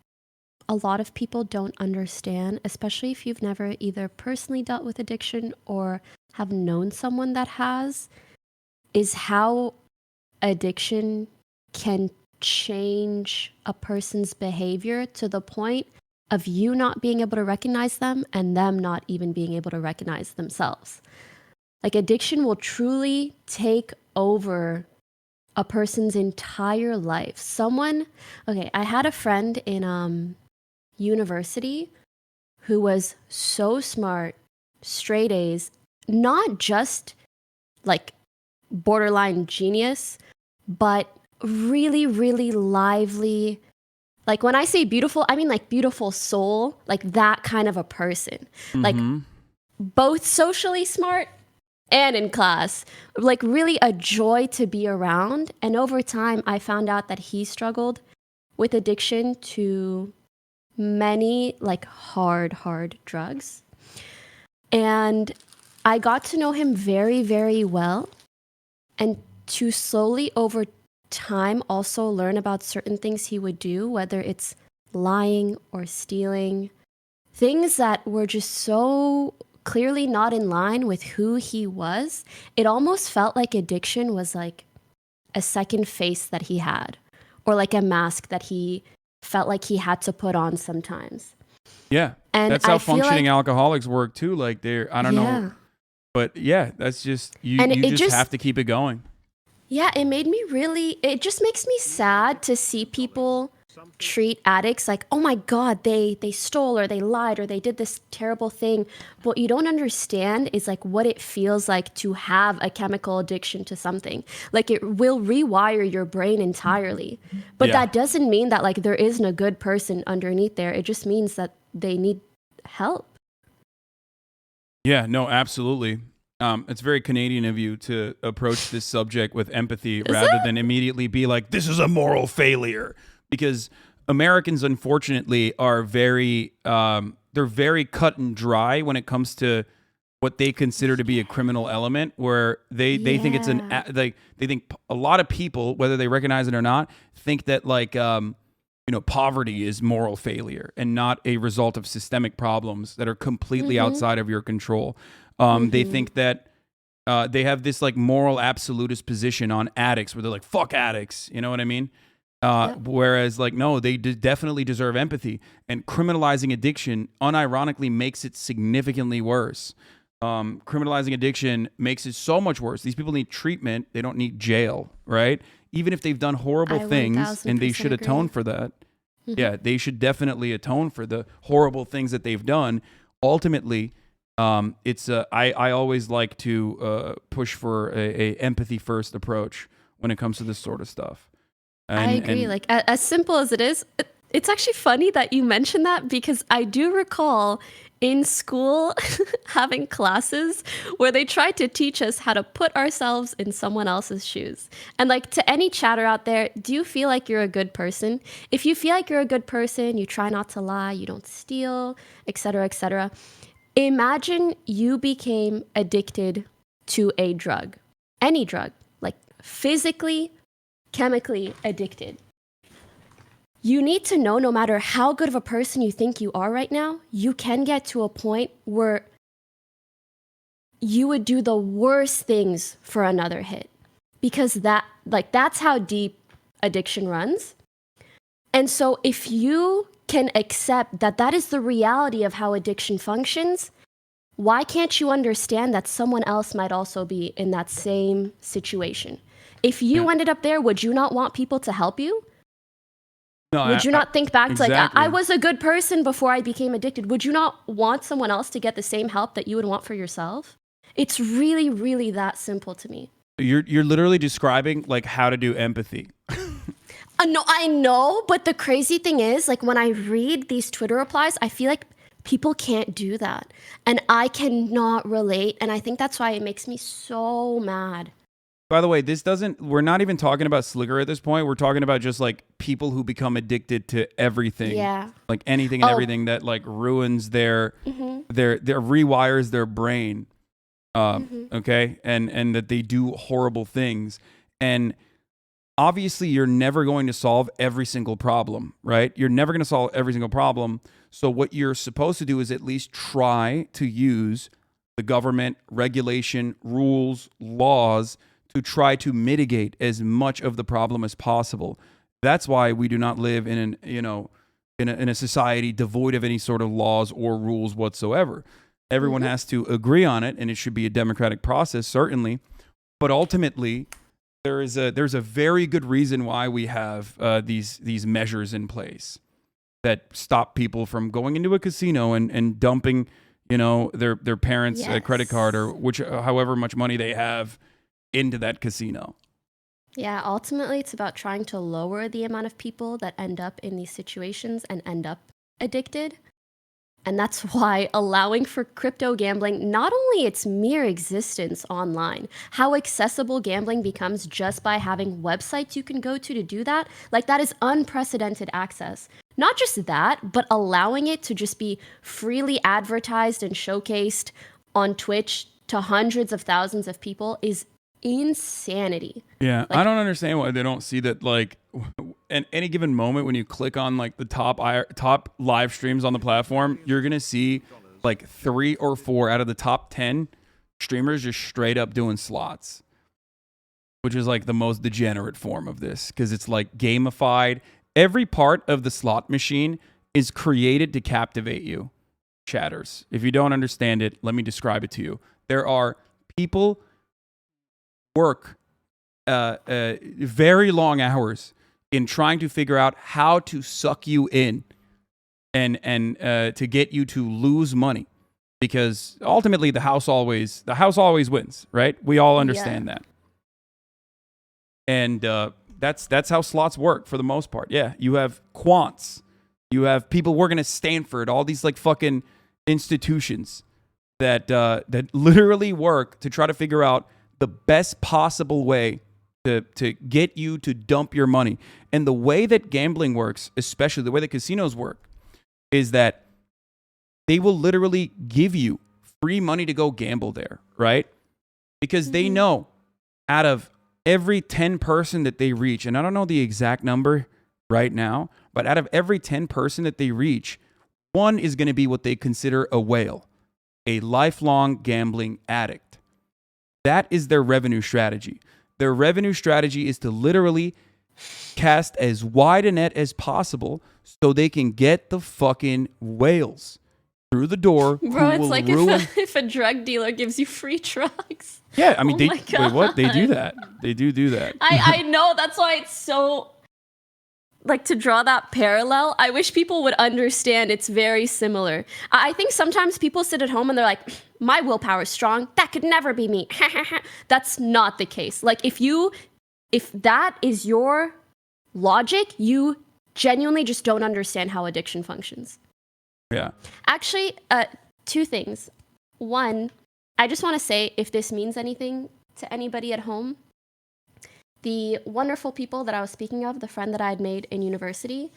a lot of people don't understand, especially if you've never either personally dealt with addiction or have known someone that has, is how addiction can change a person's behavior to the point of you not being able to recognize them and them not even being able to recognize themselves. Like, addiction will truly take over a person's entire life. I had a friend in university who was so smart, straight A's, not just like borderline genius, but really, really lively. Like, when I say beautiful, I mean like beautiful soul, like that kind of a person. Mm-hmm. Like, both socially smart and in class, like really a joy to be around. And over time, I found out that he struggled with addiction to many like hard drugs. And I got to know him very, very well. And to slowly over time also learn about certain things he would do, whether it's lying or stealing, things that were just so clearly not in line with who he was. It almost felt like addiction was like a second face that he had, or like a mask that he felt like he had to put on sometimes. Yeah. And that's how functioning alcoholics work too. Like, I don't know. But yeah, that's just, you just have to keep it going. Yeah, it just makes me sad to see people treat addicts like, oh my God, they stole or they lied or they did this terrible thing. What you don't understand is like what it feels like to have a chemical addiction to something. Like it will rewire your brain entirely. But Yeah. that doesn't mean that like there isn't a good person underneath there. It just means that they need help. Yeah, no, absolutely. It's very Canadian of you to approach this subject with empathy rather than immediately be like, this is a moral failure. Because Americans, unfortunately, are very, they're very cut and dry when it comes to what they consider to be a criminal element, where they think it's they think a lot of people, whether they recognize it or not, think that like, poverty is moral failure and not a result of systemic problems that are completely outside of your control. They think that they have this like moral absolutist position on addicts where they're like, fuck addicts. You know what I mean? Whereas like, no, they definitely deserve empathy, and criminalizing addiction unironically makes it significantly worse. Criminalizing addiction makes it so much worse. These people need treatment. They don't need jail, right? Even if they've done horrible things and they should atone for that. Yeah, they should definitely atone for the horrible things that they've done. Ultimately, I always like to push for a empathy first approach when it comes to this sort of stuff. I agree. Like as simple as it is, it's actually funny that you mentioned that, because I do recall in school having classes where they tried to teach us how to put ourselves in someone else's shoes. And like, to any chatter out there, do you feel like you're a good person? If you feel like you're a good person, you try not to lie, you don't steal, etc., etc. Imagine you became addicted to a drug, any drug, like physically, chemically addicted. You need to know, no matter how good of a person you think you are right now, you can get to a point where you would do the worst things for another hit, because that's how deep addiction runs. And so if you can accept that that is the reality of how addiction functions, why can't you understand that someone else might also be in that same situation? If you ended up there, would you not want people to help you? No, would you not think back to like, exactly. I was a good person before I became addicted? Would you not want someone else to get the same help that you would want for yourself? It's really, really that simple to me. You're literally describing like how to do empathy. No, I know, but the crazy thing is, like, when I read these Twitter replies, I feel like people can't do that. And I cannot relate. And I think that's why it makes me so mad. By the way, we're not even talking about SLIKER at this point. We're talking about just like people who become addicted to everything. Yeah. Like anything and everything that like ruins their rewires their brain. Okay. And that they do horrible things. And obviously you're never going to solve every single problem, right? You're never going to solve every single problem. So what you're supposed to do is at least try to use the government, regulation, rules, laws to try to mitigate as much of the problem as possible. That's why we do not live in a society devoid of any sort of laws or rules whatsoever. Everyone has to agree on it, and it should be a democratic process, certainly. But ultimately, there's a very good reason why we have these measures in place that stop people from going into a casino and dumping, their parents' credit card or however much money they have into that casino. Yeah, ultimately it's about trying to lower the amount of people that end up in these situations and end up addicted. And that's why allowing for crypto gambling, not only its mere existence online, how accessible gambling becomes just by having websites you can go to do that, like that is unprecedented access. Not just that, but allowing it to just be freely advertised and showcased on Twitch to hundreds of thousands of people is insanity. Yeah, I don't understand why they don't see that. Like, at any given moment, when you click on like the top live streams on the platform, you're gonna see like 3 or 4 out of the top 10 streamers just straight up doing slots, which is like the most degenerate form of this, because it's like gamified. Every part of the slot machine is created to captivate you. Chatters, if you don't understand it, let me describe it to you. There are people work very long hours in trying to figure out how to suck you in and to get you to lose money, because ultimately the house always wins, right? We all understand that. And that's how slots work for the most part. Yeah, you have quants, you have people working at Stanford, all these like fucking institutions that literally work to try to figure out the best possible way to get you to dump your money. And the way that gambling works, especially the way that casinos work, is that they will literally give you free money to go gamble there, right? Because they know out of every 10 person that they reach, and I don't know the exact number right now, but out of every 10 person that they reach, one is going to be what they consider a whale, a lifelong gambling addict. That is their revenue strategy. Their revenue strategy is to literally cast as wide a net as possible so they can get the fucking whales through the door. Bro, it's like if a drug dealer gives you free drugs. Yeah, I mean, wait, what? They do that. They do that. I know. That's why it's so, like, to draw that parallel, I wish people would understand it's very similar. I think sometimes people sit at home and they're like, my willpower is strong. That could never be me. That's not the case. Like, if that is your logic, you genuinely just don't understand how addiction functions. Yeah. Actually, two things. One, I just want to say, if this means anything to anybody at home, the wonderful people that I was speaking of, the friend that I had made in university,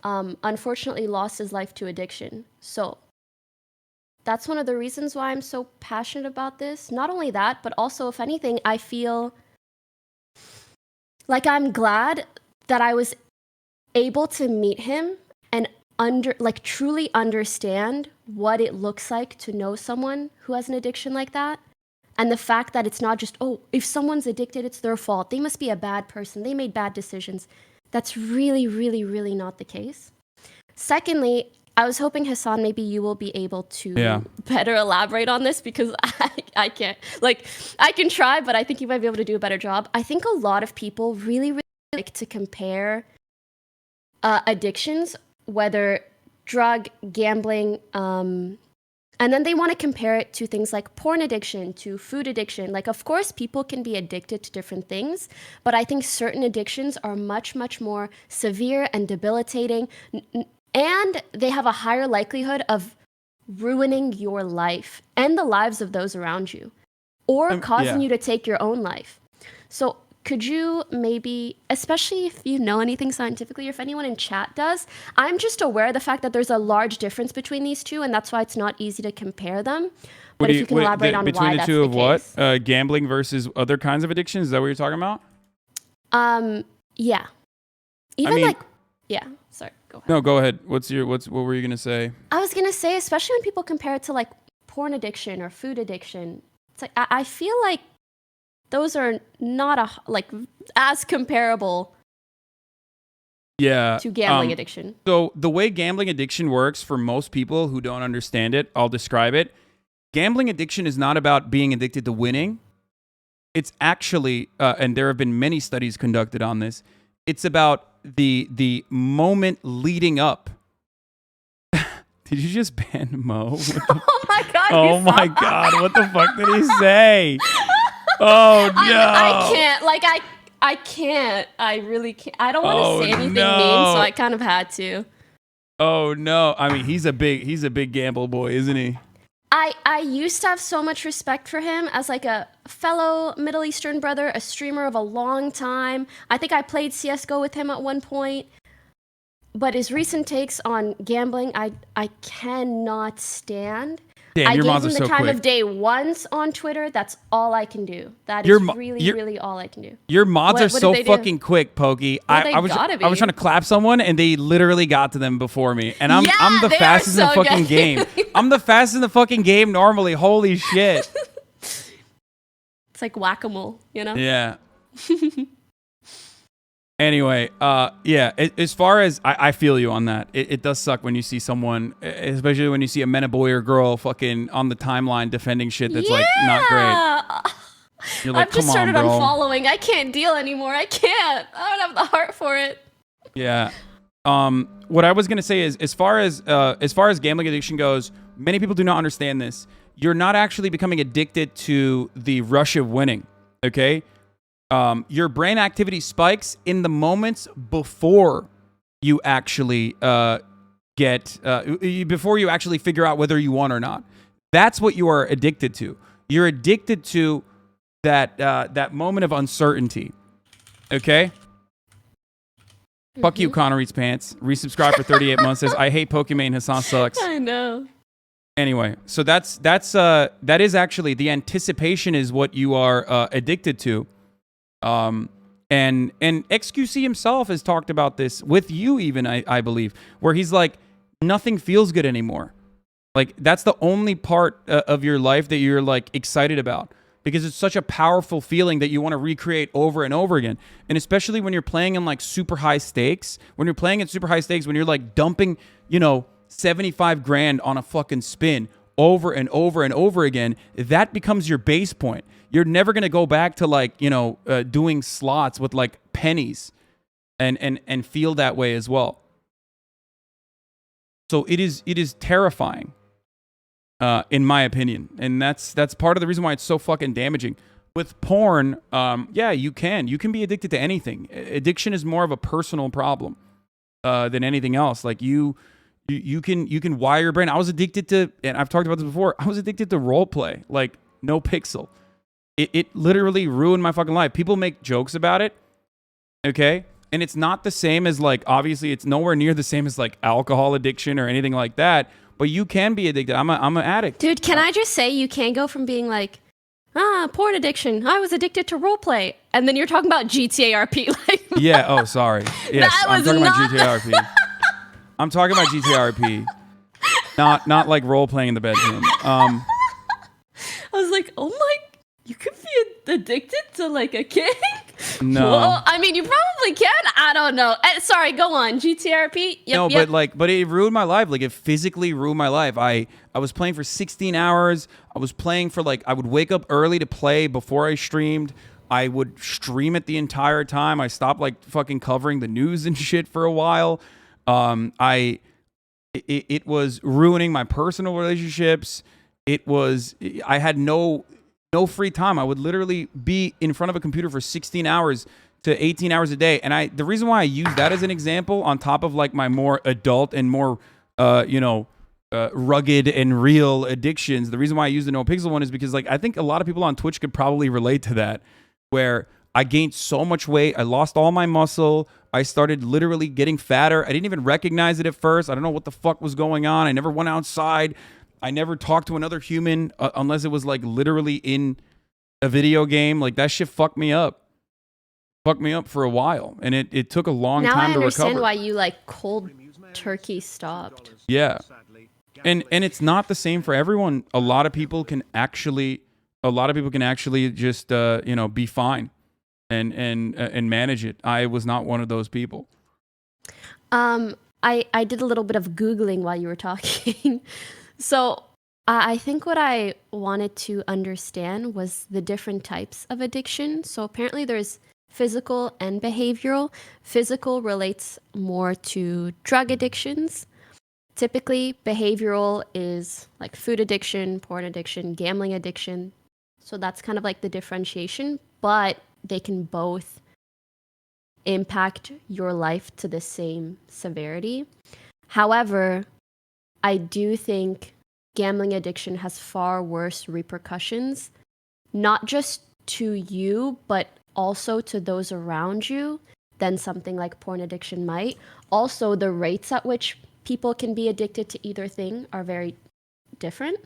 unfortunately lost his life to addiction. So that's one of the reasons why I'm so passionate about this. Not only that, but also, if anything, I feel like I'm glad that I was able to meet him and truly understand what it looks like to know someone who has an addiction like that. And the fact that it's not just, oh, if someone's addicted, it's their fault. They must be a bad person. They made bad decisions. That's really, really, really not the case. Secondly, I was hoping, Hasan, maybe you will be able to better elaborate on this, because I can't. Like, I can try, but I think you might be able to do a better job. I think a lot of people really, really like to compare addictions, whether drug, gambling, and then they want to compare it to things like porn addiction, to food addiction. Like, of course, people can be addicted to different things, but I think certain addictions are much, much more severe and debilitating, and they have a higher likelihood of ruining your life and the lives of those around you, or causing you to take your own life. So could you maybe, especially if you know anything scientifically, or if anyone in chat does, I'm just aware of the fact that there's a large difference between these two, and that's why it's not easy to compare them. But if you can elaborate on why that's the case. Between the two of what? Gambling versus other kinds of addictions? Is that what you're talking about? Yeah. Sorry, go ahead. No, go ahead. What were you going to say? I was going to say, especially when people compare it to like porn addiction or food addiction, it's like, I feel like those are not as comparable to gambling addiction. So the way gambling addiction works, for most people who don't understand it, I'll describe it. Gambling addiction is not about being addicted to winning. It's actually, and there have been many studies conducted on this, it's about the moment leading up. Did you just ban Mo? Oh my God. Oh my God. What the fuck did he say? Oh no! I can't. I can't. I really can't. I don't want to say anything mean, so I kind of had to. Oh no! I mean, he's a big gamble boy, isn't he? I used to have so much respect for him as like a fellow Middle Eastern brother, a streamer of a long time. I think I played CS:GO with him at one point. But his recent takes on gambling, I cannot stand. Damn, I your gave mods him are the so time quick. of day once on Twitter. That's all I can do. That is really all I can do. Your mods are so fucking quick, Pokey. I was trying to clap someone and they literally got to them before me. And I'm the fastest in the fucking game. I'm the fastest in the fucking game normally. Holy shit. It's like whack-a-mole, you know? Yeah. Anyway, as far as I feel you on that, it does suck when you see someone, especially when you see a mena boy or girl fucking on the timeline defending shit that's like not great. You're like, I've just started unfollowing. I can't deal anymore. I can't. I don't have the heart for it. Yeah. What I was gonna say is, as far as gambling addiction goes, many people do not understand this. You're not actually becoming addicted to the rush of winning. Okay. Your brain activity spikes in the moments before you actually before you actually figure out whether you won or not. That's what you are addicted to. You're addicted to that moment of uncertainty. Okay. Fuck you, Connor Eats Pants. Resubscribe for 38 months. Says, I hate Pokimane. Hassan sucks. I know. Anyway, so that is actually the anticipation is what you are addicted to. And XQC himself has talked about this with you, even I believe, where he's like, nothing feels good anymore. Like that's the only part of your life that you're like excited about. Because it's such a powerful feeling that you want to recreate over and over again. And especially when you're playing in like super high stakes, when you're like dumping, 75 grand on a fucking spin over and over and over again, that becomes your base point. You're never going to go back to like, doing slots with like pennies and feel that way as well. So it is terrifying. In my opinion. And that's part of the reason why it's so fucking damaging. With porn, yeah, you can be addicted to anything. Addiction is more of a personal problem than anything else. Like you can wire your brain. I was addicted to, and I've talked about this before, I was addicted to role play, like No Pixel. It literally ruined my fucking life. People make jokes about it, okay? And it's not the same as like, obviously it's nowhere near the same as like alcohol addiction or anything like that. But you can be addicted. I'm an addict. Dude, can I just say you can't go from being like, porn addiction. I was addicted to roleplay. And then you're talking about GTA RP. Like, yeah, oh, sorry. Yes, I'm talking about GTA RP. I'm talking about GTA RP. Not like role-playing in the bedroom. I was like, oh my, you could be addicted to like a kink? No. Well, I mean, you probably can. I don't know. Sorry, go on. GTRP? Yep, but it ruined my life. Like, it physically ruined my life. I was playing for 16 hours. I was playing for I would wake up early to play before I streamed. I would stream it the entire time. I stopped fucking covering the news and shit for a while. It was ruining my personal relationships. I had no free time. I would literally be in front of a computer for 16 hours to 18 hours a day. And the reason why I use that as an example on top of my more adult and more, rugged and real addictions, the reason why I use the No Pixel one is because I think a lot of people on Twitch could probably relate to that, where I gained so much weight. I lost all my muscle. I started literally getting fatter. I didn't even recognize it at first. I don't know what the fuck was going on. I never went outside. I never talked to another human unless it was literally in a video game. That shit fucked me up. Fucked me up for a while. And it took a long time to recover. Now I understand why you cold turkey stopped. Yeah. And it's not the same for everyone. A lot of people can actually just be fine and manage it. I was not one of those people. I did a little bit of Googling while you were talking. So I think what I wanted to understand was the different types of addiction. So apparently there's physical and behavioral. Physical relates more to drug addictions. Typically, behavioral is food addiction, porn addiction, gambling addiction. So that's kind of the differentiation, but they can both impact your life to the same severity. However, I do think gambling addiction has far worse repercussions, not just to you, but also to those around you than something like porn addiction might. Also, the rates at which people can be addicted to either thing are very different.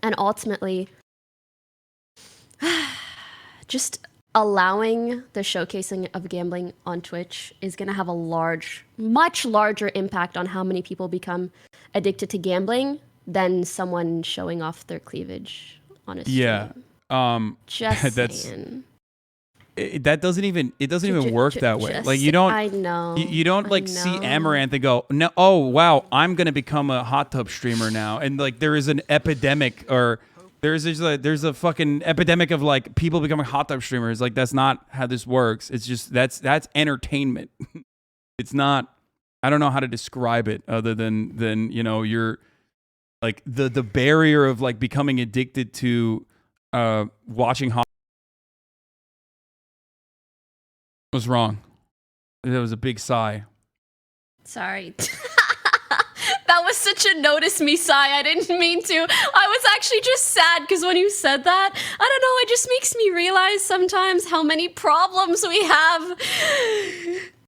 And ultimately, just allowing the showcasing of gambling on Twitch is going to have a much larger impact on how many people become addicted to gambling than someone showing off their cleavage on a stream. Yeah. Just saying. That doesn't even work that way. You don't. I know. You don't see Amaranth and go, no. Oh wow, I'm gonna become a hot tub streamer now, and there is an epidemic, or there's a fucking epidemic of people becoming hot tub streamers. That's not how this works. It's just that's entertainment. It's not. I don't know how to describe it other than you know, you're like the barrier of like becoming addicted to watching. What's wrong? That was a big sigh. Sorry. That was such a notice me sigh. I didn't mean to. I was actually just sad because when you said that, I don't know, it just makes me realize sometimes how many problems we have.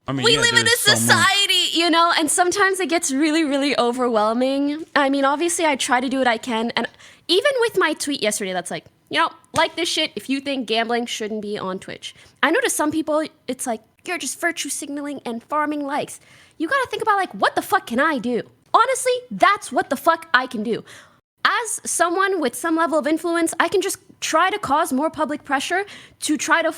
I mean, we live in a society, you know, and sometimes it gets really, really overwhelming. I mean, obviously, I try to do what I can. And even with my tweet yesterday, that's like, you know, like this shit if you think gambling shouldn't be on Twitch. I know to some people, it's like, you're just virtue signaling and farming likes. You gotta think about, like, what the fuck can I do? Honestly, that's what the fuck I can do. As someone with some level of influence, I can just try to cause more public pressure to try to...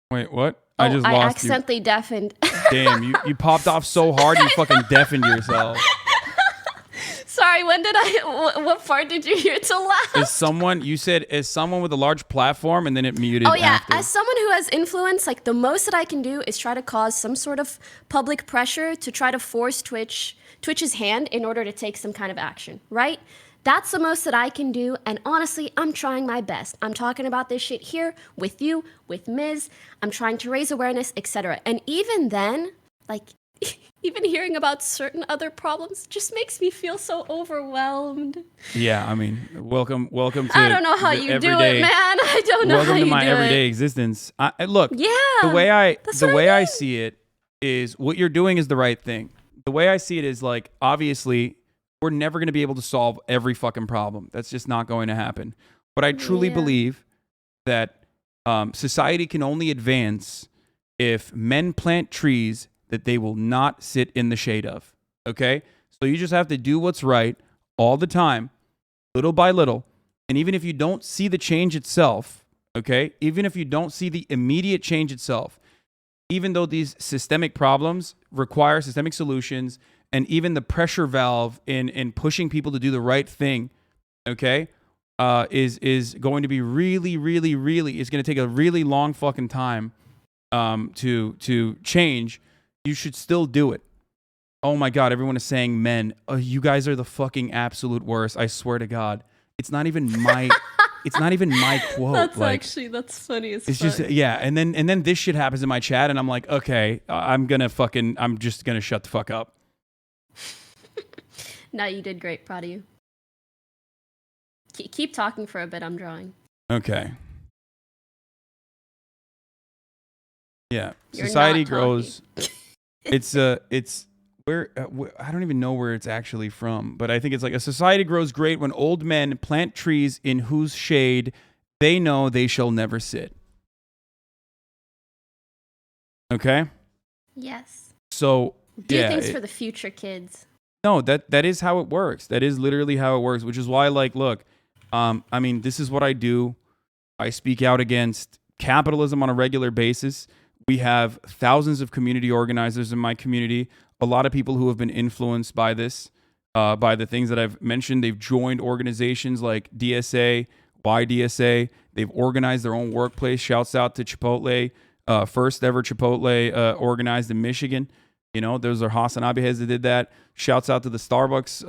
Wait, what? I just I lost accidentally deafened. Damn, you popped off so hard you fucking deafened yourself. Sorry, when did what part did you hear to laugh? As someone, you said, as someone with a large platform, and then it muted. Oh yeah, after. as someone who has influence, like the most that I can do is try to cause some sort of public pressure to try to force Twitch's hand in order to take some kind of action, right? That's the most that I can do, and honestly, I'm trying my best. I'm talking about this shit here with you, with Miz. I'm trying to raise awareness, etc. And even then, like, even hearing about certain other problems just makes me feel so overwhelmed. Yeah, I mean, welcome to. I don't know how you do it, man. I don't know how you do it. Welcome to my everyday existence. Look, yeah, the way I see it is what you're doing is the right thing. The way I see it is like, obviously, we're never going to be able to solve every fucking problem. That's just not going to happen. But I truly believe that society can only advance if men plant trees that they will not sit in the shade of. Okay? So you just have to do what's right all the time, little by little. And even if you don't see the change itself, okay? Even if you don't see the immediate change itself, even though these systemic problems require systemic solutions, and even the pressure valve in pushing people to do the right thing, okay, is going to be really, really, really, is going to take a really long fucking time to change. You should still do it. Oh my God, everyone is saying men. You guys are the fucking absolute worst. I swear to God. It's not even my it's not even my quote. That's like, actually, that's funny as it's fuck. just, yeah, and then this shit happens in my chat and I'm like, okay, I'm just gonna shut the fuck up. No, you did great. Proud of you. Keep talking for a bit. I'm drawing. Okay. Yeah. You're Society not grows. It's where I don't even know where it's actually from, but I think it's like a society grows great when old men plant trees in whose shade they know they shall never sit. Okay? Yes. So Do things for the future kids. No, that is how it works. That is literally how it works, which is why, like, look, I mean, this is what I do. I speak out against capitalism on a regular basis. We have thousands of community organizers in my community. A lot of people who have been influenced by this, by the things that I've mentioned. They've joined organizations like DSA, YDSA. They've organized their own workplace. Shouts out to Chipotle, first ever Chipotle organized in Michigan. You know, those are HasanAbi heads that did that. Shouts out to the Starbucks,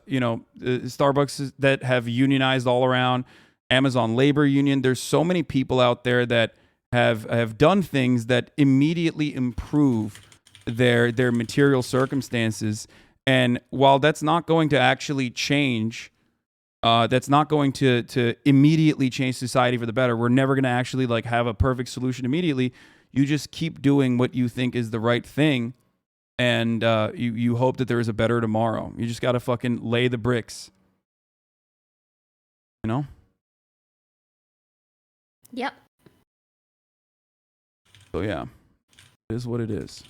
Starbucks that have unionized all around. Amazon Labor Union. There's so many people out there that have done things that immediately improve their material circumstances. And while that's not going to actually change, that's not going to immediately change society for the better. We're never going to actually like have a perfect solution immediately. You just keep doing what you think is the right thing. And you hope that there is a better tomorrow. You just got to fucking lay the bricks. You know? Yep. So yeah, it is what it is.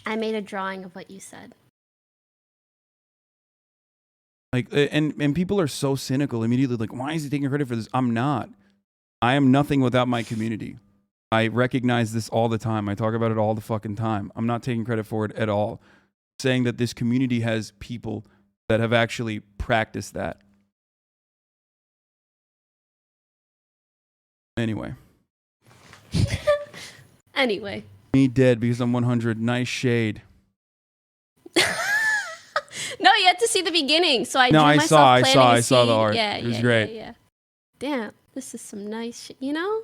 I made a drawing of what you said. Like, and people are so cynical immediately. Like, why is he taking credit for this? I'm not. I am nothing without my community. I recognize this all the time. I talk about it all the fucking time. I'm not taking credit for it at all. Saying that this community has people that have actually practiced that. Anyway. Anyway. Me dead because I'm 100. Nice shade. No, you had to see the beginning. So I I saw the art. Yeah, It was great. Yeah. Damn, this is some nice shit, you know?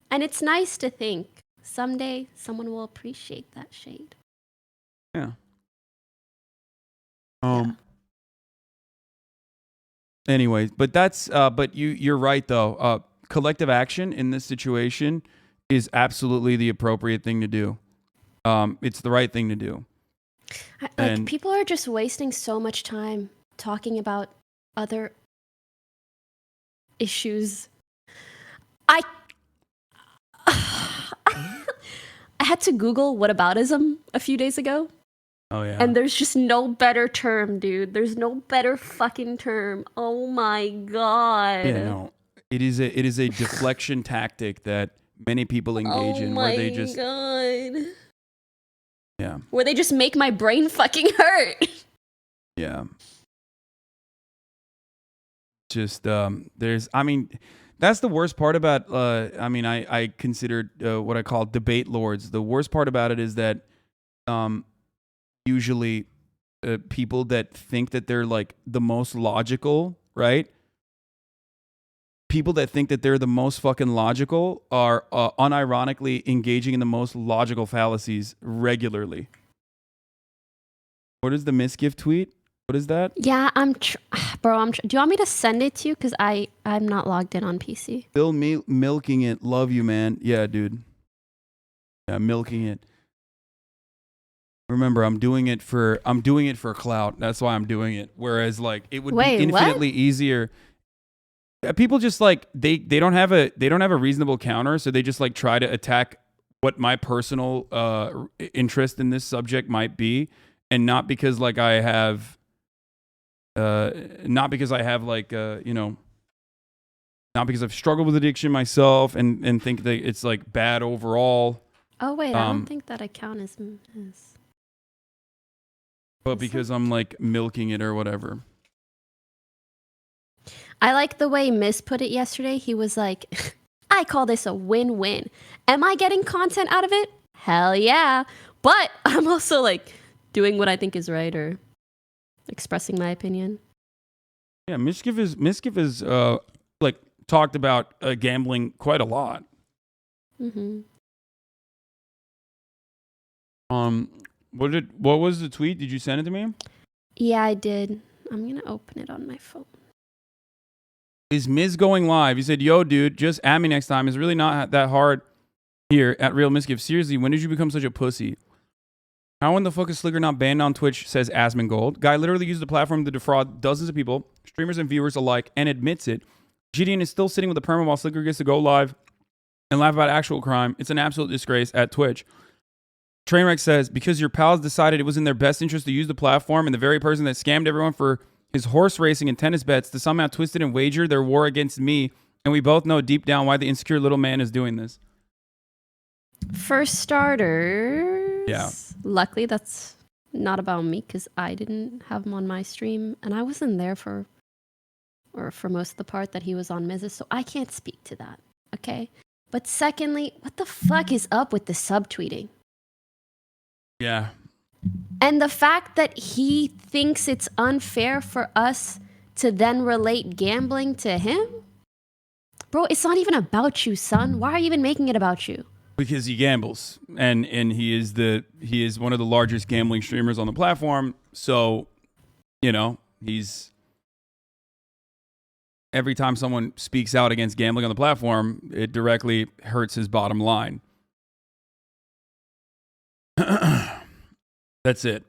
And it's nice to think someday someone will appreciate that shade. Yeah. Yeah. Anyways, but that's but you're right though. Collective action in this situation is absolutely the appropriate thing to do. It's the right thing to do. Like people are just wasting so much time talking about other issues. I had to Google whataboutism a few days ago. Oh yeah. And there's just no better term, dude. There's no better fucking term. Oh my god. Yeah, no. It is a deflection tactic that many people engage in where they just God. Yeah. Where they just make my brain fucking hurt. Yeah. Just that's the worst part about I considered what I call debate lords. The worst part about it is that usually people that think that they're like the most logical, right? People that think that they're the most fucking logical are unironically engaging in the most logical fallacies regularly. What is the mizkif tweet? What is that? Yeah, bro, do you want me to send it to you? Because I'm not logged in on PC. Still milking it. Love you, man. Yeah, dude. Yeah, milking it. Remember, I'm doing it for clout. That's why I'm doing it. Whereas, like, it would be infinitely easier. People just like they don't have a reasonable counter, so they just like try to attack what my personal interest in this subject might be, and not because like I have. Not because I have like not because I've struggled with addiction myself and think that it's like bad overall. Oh wait, I don't think that account is. But because I'm like milking it or whatever. I like the way Miz put it yesterday. He was like, "I call this a win-win. Am I getting content out of it? Hell yeah! But I'm also like doing what I think is right or." Expressing my opinion. Yeah, Mizkif is like talked about gambling quite a lot. Mm-hmm. What was the tweet? Did you send it to me? Yeah, I did. I'm gonna open it on my phone. Is Miz going live? He said, "Yo, dude, just add me next time. It's really not that hard here at Real Mizkif. Seriously, when did you become such a pussy? How in the fuck is SLIKER not banned on Twitch, says Asmongold. Guy literally used the platform to defraud dozens of people, streamers and viewers alike, and admits it. Gideon is still sitting with a perma while SLIKER gets to go live and laugh about actual crime. It's an absolute disgrace at Twitch." Trainwreck says, because your pals decided it was in their best interest to use the platform, and the very person that scammed everyone for his horse racing and tennis bets to somehow twisted and wager their war against me, and we both know deep down why the insecure little man is doing this. For starters, yeah. Luckily, that's not about me because I didn't have him on my stream, and I wasn't there for most of the part that he was on Miz's, so I can't speak to that. Okay, but secondly, what the fuck is up with the subtweeting? Yeah. And the fact that he thinks it's unfair for us to then relate gambling to him? Bro, it's not even about you, son. Why are you even making it about you? Because he gambles, and he is one of the largest gambling streamers on the platform. So, he's every time someone speaks out against gambling on the platform, it directly hurts his bottom line. That's it.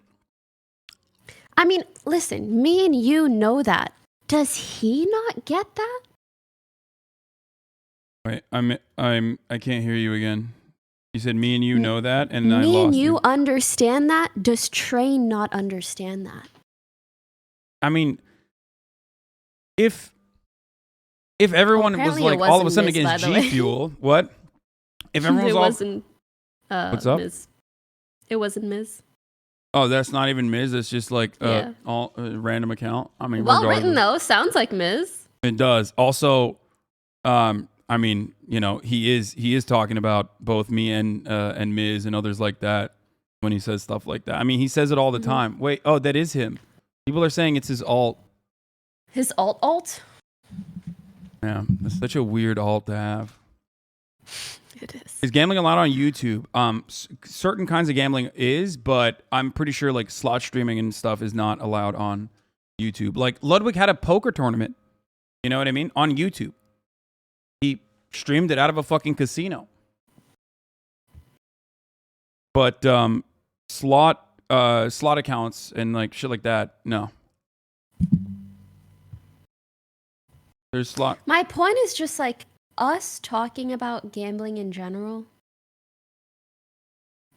I mean, listen, me and you know that. Does he not get that? Wait, I can't hear you again. You said me and you know that, and I lost me and you you. Understand that? Does Train not understand that? I mean, if everyone was like all of a sudden against G Fuel, what? If everyone was what's up? Miz. It wasn't Miz. Oh, that's not even Miz. It's just like a random account. I mean, well written though. Sounds like Miz. It does. Also, I mean, you know, he is talking about both me and Miz and others like that when he says stuff like that. I mean, he says it all the time. Wait, oh, that is him. People are saying it's his alt. His alt? Yeah, it's such a weird alt to have. It is. Is gambling allowed on YouTube? Certain kinds of gambling is, but I'm pretty sure like slot streaming and stuff is not allowed on YouTube. Like Ludwig had a poker tournament. You know what I mean? On YouTube. He streamed it out of a fucking casino. But slot accounts and like shit like that, no. There's slot. My point is just like us talking about gambling in general.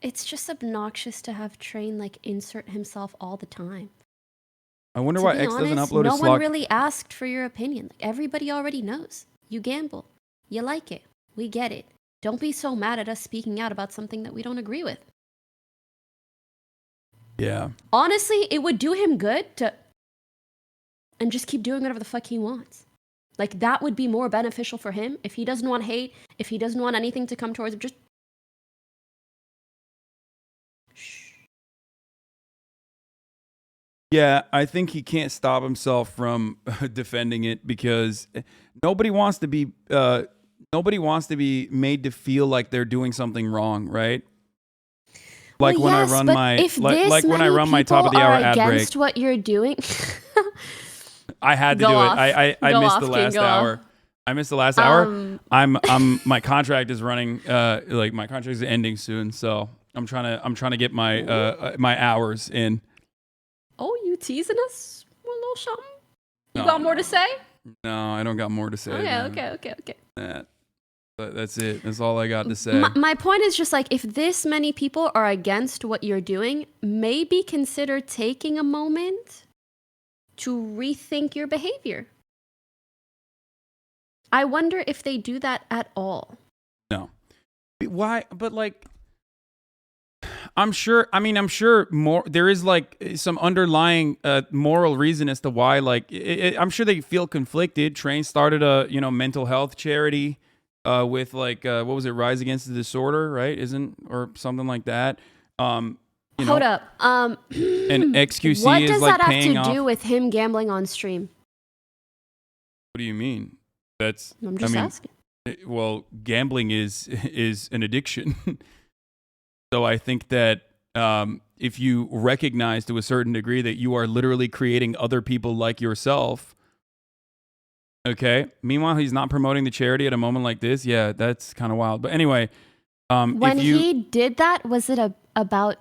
It's just obnoxious to have Train like insert himself all the time. I wonder why X doesn't upload a slot. No one really asked for your opinion. Like, everybody already knows. You gamble. You like it. We get it. Don't be so mad at us speaking out about something that we don't agree with. Yeah. Honestly, it would do him good to... and just keep doing whatever the fuck he wants. Like, that would be more beneficial for him. If he doesn't want hate, if he doesn't want anything to come towards him, just... Yeah, I think he can't stop himself from defending it because nobody wants to be made to feel like they're doing something wrong, right? Like well, when yes, I run but my if like when I run my top of the hour ad break. Against what you're doing. I had to do off. it. I missed the last hour. Off. I missed the last hour. I'm my contract is running like my contract is ending soon, so I'm trying to get my my hours in. Oh, you teasing us a little something? You got more to say? No, I don't got more to say. Okay. That's it. That's all I got to say. My point is just like, if this many people are against what you're doing, maybe consider taking a moment to rethink your behavior. I wonder if they do that at all. No. Why? But like, I'm sure more there is like some underlying moral reason as to why, like I'm sure they feel conflicted. Train started a mental health charity with like what was it, Rise Against the Disorder, right? Or something like that. Hold up. And XQC what is does like that paying have to off. do with him gambling on stream? What do you mean? I'm just asking. Well, gambling is an addiction. So I think that if you recognize to a certain degree that you are literally creating other people like yourself, okay. Meanwhile, he's not promoting the charity at a moment like this. Yeah, that's kind of wild. But anyway, when he did that, was it about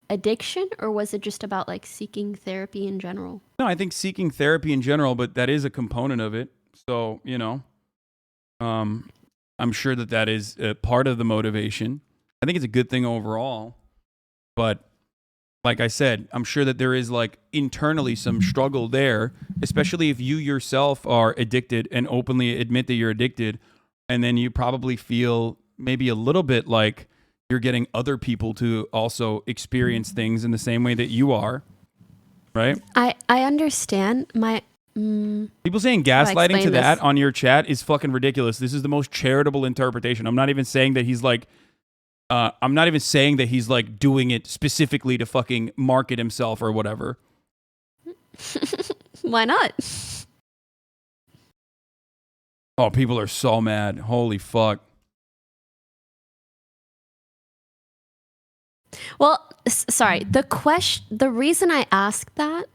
addiction or was it just about like seeking therapy in general? No, I think seeking therapy in general, but that is a component of it. So I'm sure that is part of the motivation. I think it's a good thing overall, but like I said, I'm sure that there is like internally some struggle there, especially if you yourself are addicted and openly admit that you're addicted, and then you probably feel maybe a little bit like you're getting other people to also experience things in the same way that you are, right? I understand. People saying gaslighting to that on your chat is fucking ridiculous. This is the most charitable interpretation. I'm not even saying that he's like doing it specifically to fucking market himself or whatever. Why not? Oh, people are so mad. Holy fuck. Well, sorry. The reason I asked that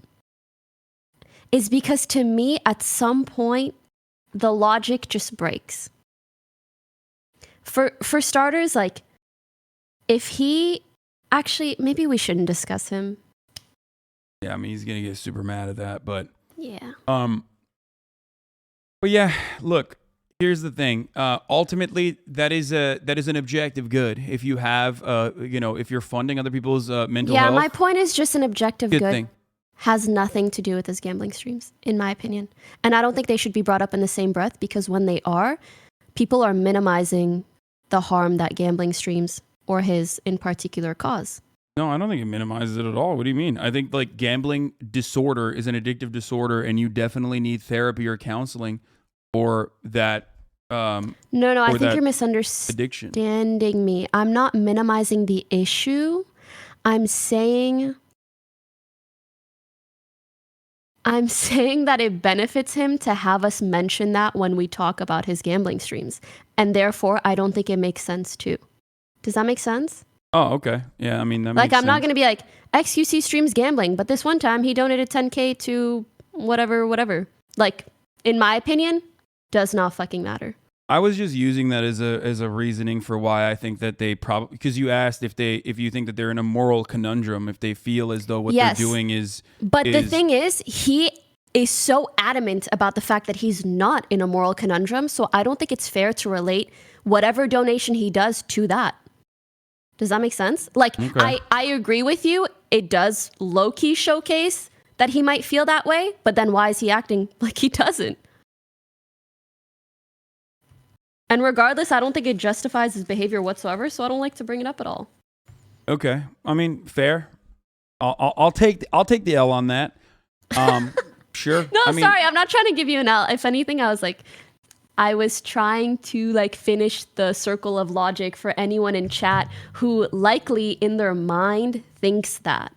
is because to me, at some point, the logic just breaks. For starters, like, if he actually, maybe we shouldn't discuss him. Yeah, I mean, he's gonna get super mad at that, but yeah. But yeah, look, here's the thing. Ultimately, that is an objective good. If you have, if you're funding other people's mental health. Yeah, my point is just an objective good thing. Has nothing to do with his gambling streams, in my opinion. And I don't think they should be brought up in the same breath, because when they are, people are minimizing the harm that gambling streams or his in particular cause. No, I don't think it minimizes it at all. What do you mean? I think like gambling disorder is an addictive disorder, and you definitely need therapy or counseling for that No, I for think that you're addiction. misunderstanding me. I'm not minimizing the issue. I'm saying that it benefits him to have us mention that when we talk about his gambling streams. And therefore, I don't think it makes sense too. Does that make sense? Oh, okay. Yeah, I mean, that Like, makes I'm not sense. going to be like, XQC streams gambling, but this one time he donated 10K to whatever. Like, in my opinion, does not fucking matter. I was just using that as a reasoning for why I think that they probably, because you asked if you think that they're in a moral conundrum, if they feel as though what Yes. they're doing is. But the thing is, he is so adamant about the fact that he's not in a moral conundrum, so I don't think it's fair to relate whatever donation he does to that. Does that make sense? Like, Okay. I agree with you. It does low-key showcase that he might feel that way, but then why is he acting like he doesn't? And regardless, I don't think it justifies his behavior whatsoever, so I don't like to bring it up at all. Okay, I mean, fair. I'll take the L on that. Sure. No, I mean, sorry, I'm not trying to give you an L. If anything, I was trying to like finish the circle of logic for anyone in chat who likely in their mind thinks that.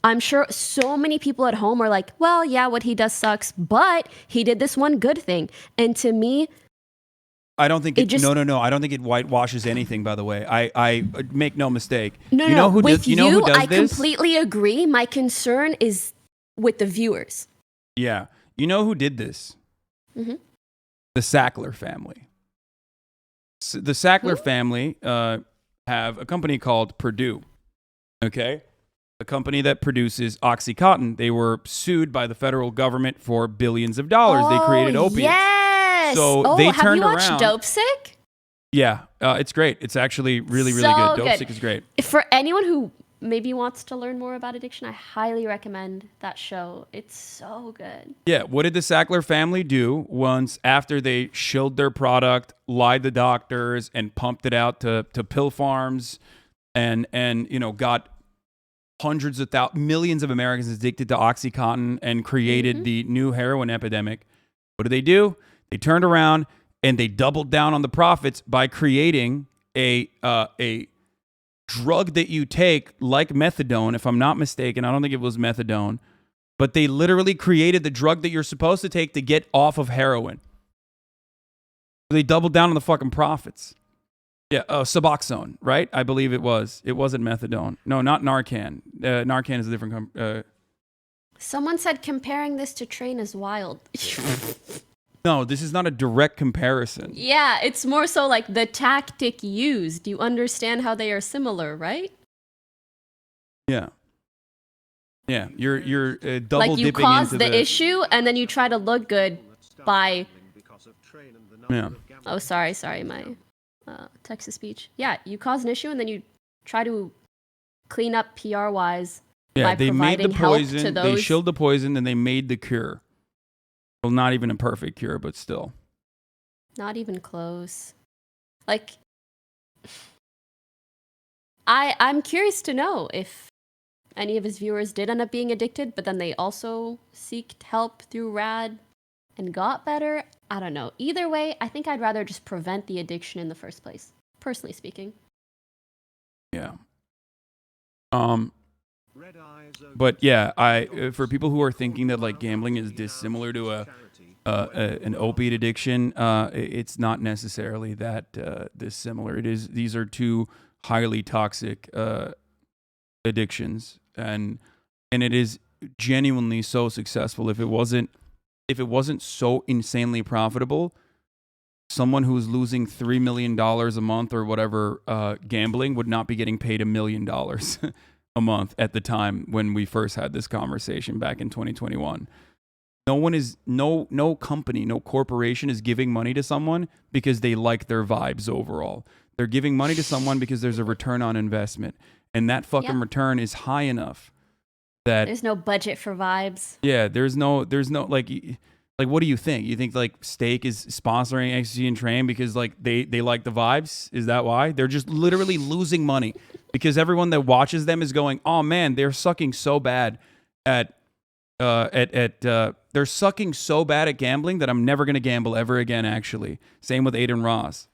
I'm sure so many people at home are like, well, yeah, what he does sucks, but he did this one good thing. And to me, I don't think it just- no. I don't think it whitewashes anything. By the way, I make no mistake. no, you know who with does, you know who does I this? completely agree. My concern is with the viewers. Yeah, you know who did this? Mhm. The Sackler family. The Sackler Who? family have a company called Purdue. Okay, a company that produces OxyContin. They were sued by the federal government for billions of dollars. They created opiates. Yes. So they have turned you watched around- Dope Sick? Yeah, it's great. It's actually really, really So good. Dope good. Sick is great. For anyone who maybe wants to learn more about addiction, I highly recommend that show. It's so good. Yeah, what did the Sackler family do once after they shilled their product, lied to doctors, and pumped it out to pill farms, and got hundreds of millions of Americans addicted to OxyContin and created the new heroin epidemic? What do? They turned around and they doubled down on the profits by creating a drug that you take like methadone, if I'm not mistaken. I don't think it was methadone, but they literally created the drug that you're supposed to take to get off of heroin. They doubled down on the fucking profits. Yeah, Suboxone, right? I believe it was. It wasn't methadone. No, not Narcan. Narcan is a different Someone said comparing this to Train is wild. No, this is not a direct comparison. Yeah, it's more so like the tactic used. You understand how they are similar, right? Yeah. Yeah, you're double Like you dipping cause into the issue and then you try to look good by... Yeah. Oh, sorry, my text-to-speech. Yeah, you cause an issue and then you try to clean up PR-wise Yeah, by they made the providing help to poison, those... they shilled the poison, and they made the cure. Well, not even a perfect cure, but still. Not even close. Like, I'm curious to know if any of his viewers did end up being addicted, but then they also seeked help through RAD and got better. I don't know. Either way, I think I'd rather just prevent the addiction in the first place, personally speaking. Yeah. But yeah, for people who are thinking that like gambling is dissimilar to an opiate addiction, it's not necessarily that dissimilar. These are two highly toxic addictions, and it is genuinely so successful. If it wasn't so insanely profitable, someone who's losing $3 million a month or whatever gambling would not be getting paid $1 million a month at the time when we first had this conversation back in 2021. No company, no corporation is giving money to someone because they like their vibes overall. They're giving money to someone because there's a return on investment, and that fucking return is high enough that there's no budget for vibes. Yeah, there's no like what do you think? You think like Steak is sponsoring XC and Train because like they like the vibes? Is that why? They're just literally losing money because everyone that watches them is going, "Oh man, they're sucking so bad at they're sucking so bad at gambling that I'm never going to gamble ever again, actually. Same with Aiden Ross.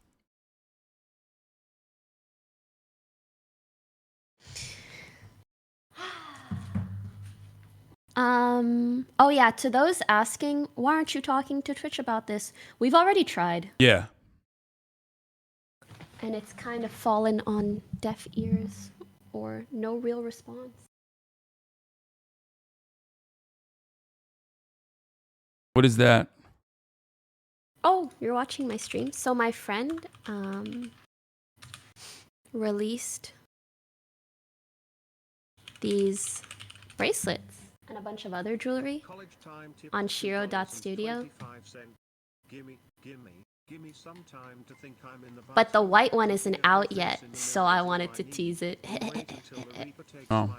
Oh yeah, to those asking, why aren't you talking to Twitch about this? We've already tried. Yeah. And it's kind of fallen on deaf ears or no real response. What is that? Oh, you're watching my stream? So my friend released these bracelets and a bunch of other jewelry on Shiro.studio. But the white one isn't out yet, so I wanted to tease it. Oh.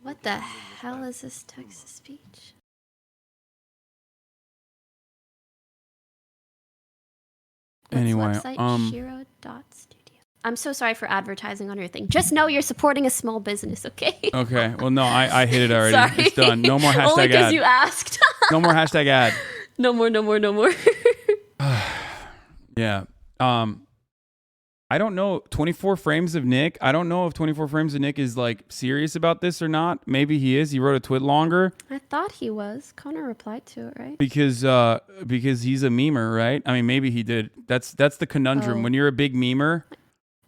What the hell is this text-to-speech? Anyway, website? Shiro.studio. I'm so sorry for advertising on your thing. Just know you're supporting a small business, okay? Okay. Well, no, I hit it already. Sorry. It's done. No more hashtag Only because ad. you asked. No more hashtag ad. No more, no more, no more. Yeah. I don't know. 24 Frames of Nick. I don't know if 24 Frames of Nick is like serious about this or not. Maybe he is. He wrote a tweet longer. I thought he was. Connor replied to it, right? Because he's a memer, right? I mean, maybe he did. That's the conundrum. Oh. When you're a big memer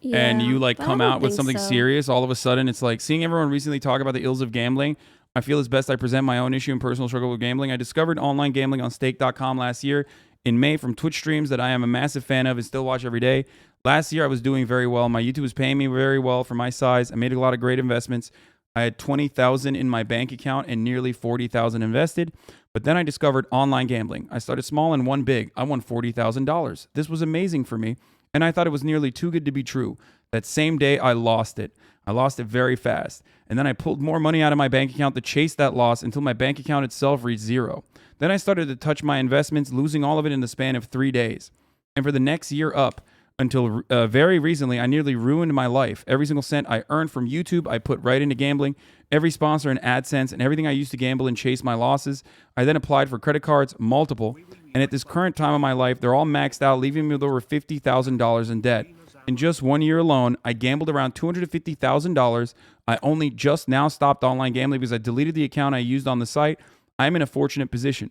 and you like come out with something serious, all of a sudden it's like seeing everyone recently talk about the ills of gambling. I feel it's best I present my own issue and personal struggle with gambling. I discovered online gambling on stake.com last year in May from Twitch streams that I am a massive fan of and still watch every day. Last year I was doing very well. My YouTube was paying me very well for my size. I made a lot of great investments. I had 20,000 in my bank account and nearly 40,000 invested. But then I discovered online gambling. I started small and won big. I won $40,000. This was amazing for me, and I thought it was nearly too good to be true. That same day, I lost it. I lost it very fast. And then I pulled more money out of my bank account to chase that loss until my bank account itself reached zero. Then I started to touch my investments, losing all of it in the span of 3 days. And for the next year up, until very recently, I nearly ruined my life. Every single cent I earned from YouTube, I put right into gambling. Every sponsor in AdSense and everything I used to gamble and chase my losses. I then applied for credit cards, multiple. And at this current time of my life, they're all maxed out, leaving me with over $50,000 in debt. In just 1 year alone, I gambled around $250,000. I only just now stopped online gambling because I deleted the account I used on the site. I'm in a fortunate position.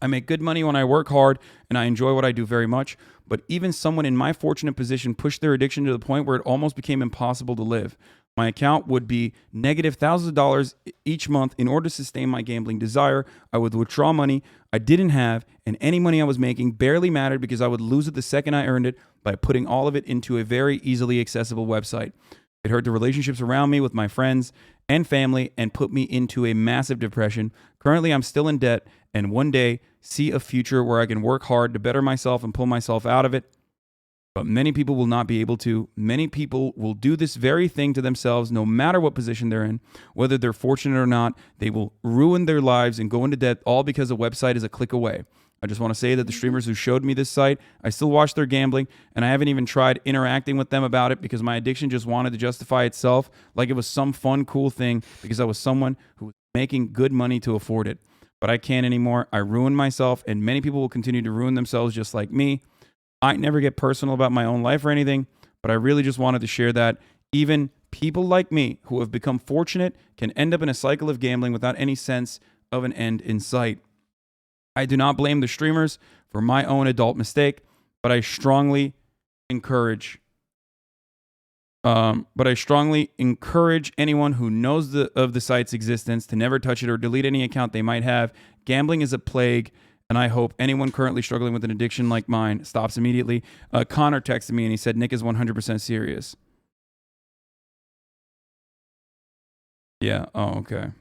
I make good money when I work hard, and I enjoy what I do very much. But even someone in my fortunate position pushed their addiction to the point where it almost became impossible to live. My account would be negative thousands of dollars each month. In order to sustain my gambling desire, I would withdraw money I didn't have, and any money I was making barely mattered because I would lose it the second I earned it by putting all of it into a very easily accessible website. It hurt the relationships around me with my friends and family and put me into a massive depression. Currently, I'm still in debt and one day see a future where I can work hard to better myself and pull myself out of it. But many people will not be able to. Many people will do this very thing to themselves no matter what position they're in. Whether they're fortunate or not, they will ruin their lives and go into debt all because a website is a click away. I just want to say that the streamers who showed me this site, I still watch their gambling, and I haven't even tried interacting with them about it because my addiction just wanted to justify itself like it was some fun, cool thing because I was someone who was making good money to afford it. But I can't anymore. I ruined myself, and many people will continue to ruin themselves just like me. I never get personal about my own life or anything, but I really just wanted to share that even people like me who have become fortunate can end up in a cycle of gambling without any sense of an end in sight. I do not blame the streamers for my own adult mistake, but I strongly encourage anyone who knows of the site's existence to never touch it or delete any account they might have. Gambling is a plague, and I hope anyone currently struggling with an addiction like mine stops immediately. Connor texted me and he said Nick is 100% serious. Yeah. Oh, okay.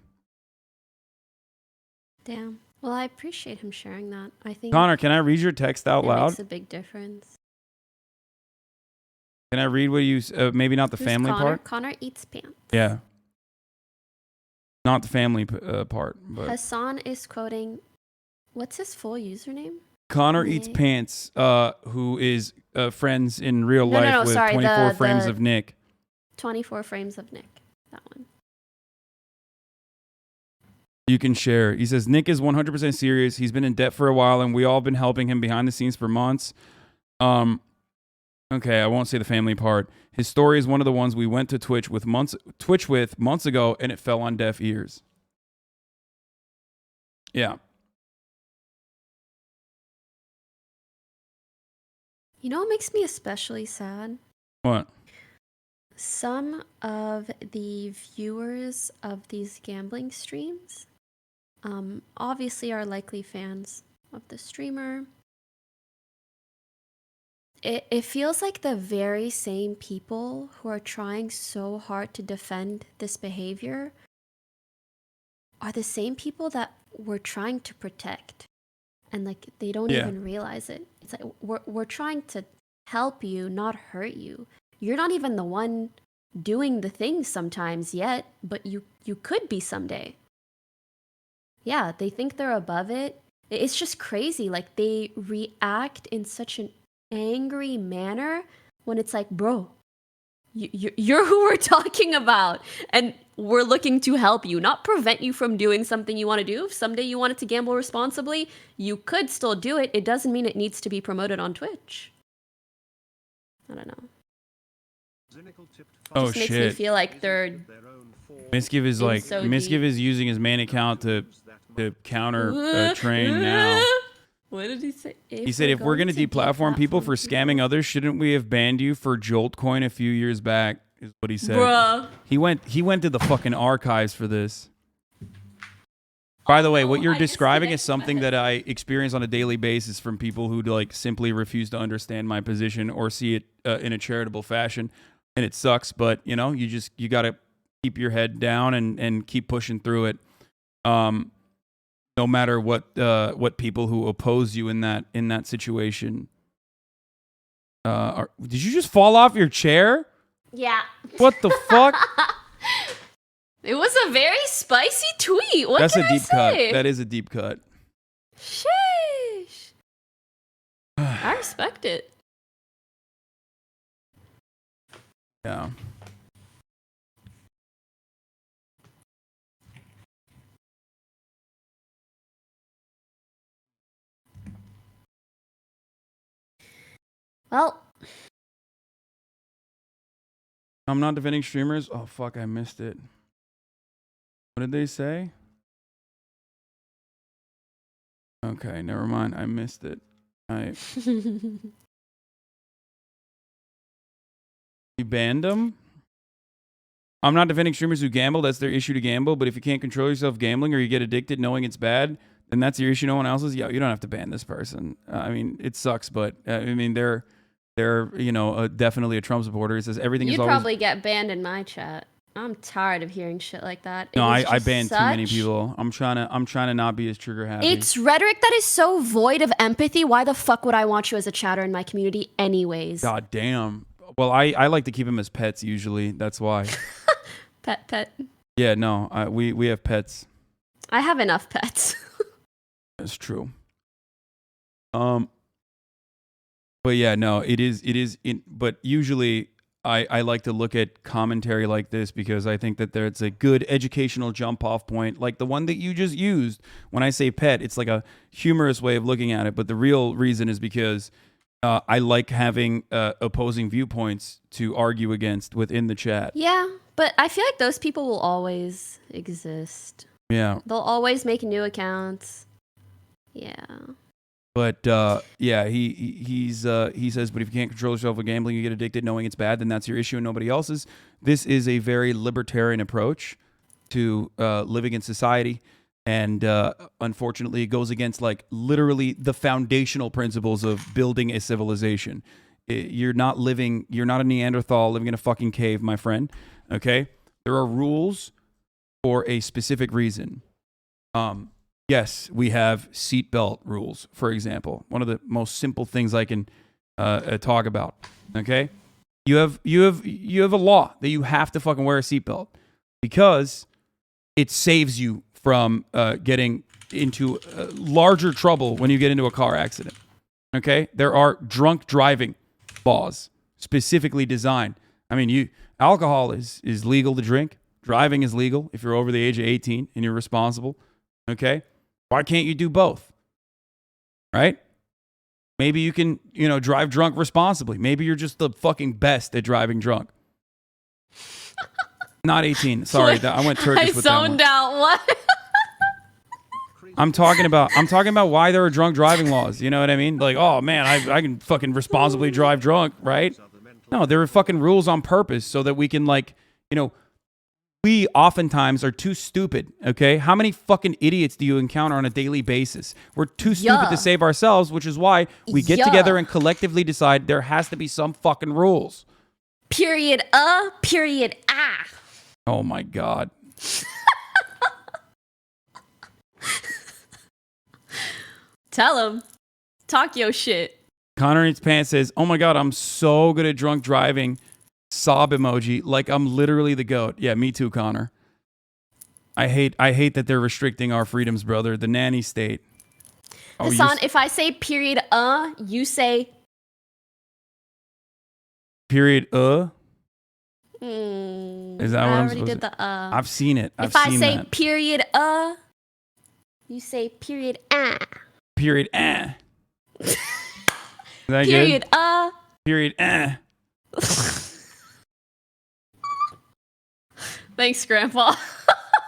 Damn. Well, I appreciate him sharing that. I think Connor, can I read your text out loud? Makes a big difference. Can I read what you maybe not the Who's family Connor? part? Connor eats pants. Yeah. Not the family part, but Hasan is quoting. What's his full username? Connor Eats Pants, who is friends in real life with 24 Frames of Nick. 24 Frames of Nick. That one. You can share. He says, Nick is 100% serious. He's been in debt for a while, and we all been helping him behind the scenes for months. Okay, I won't say the family part. His story is one of the ones we went to Twitch with months ago, and it fell on deaf ears. Yeah. You know what makes me especially sad? What? Some of the viewers of these gambling streams obviously are likely fans of the streamer. It feels like the very same people who are trying so hard to defend this behavior are the same people that we're trying to protect. And like they don't even realize it. It's like we're trying to help you, not hurt you. You're not even the one doing the things sometimes yet, but you could be someday. Yeah, they think they're above it. It's just crazy. Like they react in such an angry manner when it's like, bro, you're who we're talking about, and we're looking to help you, not prevent you from doing something you want to do. If someday you wanted to gamble responsibly, you could still do it. It doesn't mean it needs to be promoted on Twitch. I don't know. Oh, just makes shit. me feel like they're Mizkif is like so Mizkif deep. is using his main account to counter train now. What did he say? He said, if we're going to deplatform people for scamming others, shouldn't we have banned you for Jolt Coin a few years back, is what he said. Bruh. He went to the fucking archives for this. By the way, what you're describing is something that I experience on a daily basis from people who like simply refuse to understand my position or see it in a charitable fashion. And it sucks, but you know, you got to keep your head down and keep pushing through it. No matter what people who oppose you in that situation. Did you just fall off your chair? Yeah. What the fuck? It was a very spicy tweet. What That's can a deep I say? cut. That is a deep cut. Sheesh. I respect it. Yeah. Well, I'm not defending streamers. Oh, fuck, I missed it. What did they say? Okay, never mind. I missed it. You banned them? I'm not defending streamers who gamble. That's their issue to gamble. But if you can't control yourself gambling or you get addicted knowing it's bad, then that's your issue, no one else's. Yeah, you don't have to ban this person. I mean, it sucks, but I mean, they're definitely a Trump supporter. It says everything you'd is always... probably get banned in my chat. I'm tired of hearing shit like that. No, I banned too many people. I'm trying to not be as trigger happy. It's rhetoric that is so void of empathy. Why the fuck would I want you as a chatter in my community anyways? God damn. Well, I like to keep them as pets usually. That's why. Pet. Yeah, no, we have pets. I have enough pets. That's true. But yeah, no, it is. But usually, I like to look at commentary like this because I think that there's a good educational jump off point, like the one that you just used. When I say pet, it's like a humorous way of looking at it, but the real reason is because I like having opposing viewpoints to argue against within the chat. Yeah, but I feel like those people will always exist. Yeah. They'll always make new accounts. Yeah. But yeah, he says, but if you can't control yourself with gambling, you get addicted knowing it's bad, then that's your issue and nobody else's. This is a very libertarian approach to living in society. And unfortunately, it goes against like literally the foundational principles of building a civilization. You're not a Neanderthal living in a fucking cave, my friend. Okay? There are rules for a specific reason. Yes, we have seatbelt rules, for example. One of the most simple things I can talk about. Okay? You have a law that you have to fucking wear a seatbelt because it saves you from getting into larger trouble when you get into a car accident. Okay? There are drunk driving laws specifically designed. I mean, alcohol is legal to drink. Driving is legal if you're over the age of 18 and you're responsible. Okay? Why can't you do both? Right? Maybe you can, drive drunk responsibly. Maybe you're just the fucking best at driving drunk. Not 18. Sorry, I went Turkish with that one. I zoned out. What? I'm talking about why there are drunk driving laws. You know what I mean? Like, oh man, I can fucking responsibly drive drunk, right? No, there are fucking rules on purpose so that we can we oftentimes are too stupid, okay? How many fucking idiots do you encounter on a daily basis? We're too stupid to save ourselves, which is why we get together and collectively decide there has to be some fucking rules. Period. Period. Ah. Oh my God. Tell him. Talk your shit. Connor Eats Pants says, oh my God, I'm so good at drunk driving. Sob emoji, like I'm literally the GOAT. Yeah, me too, Connor. I hate that they're restricting our freedoms, brother. The nanny state. Hasan, if I say period, you say period, Is that what I I'm already supposed did to? the I've seen it. If I say period, you say period, Period, Is that period, good? Period, Thanks, Grandpa.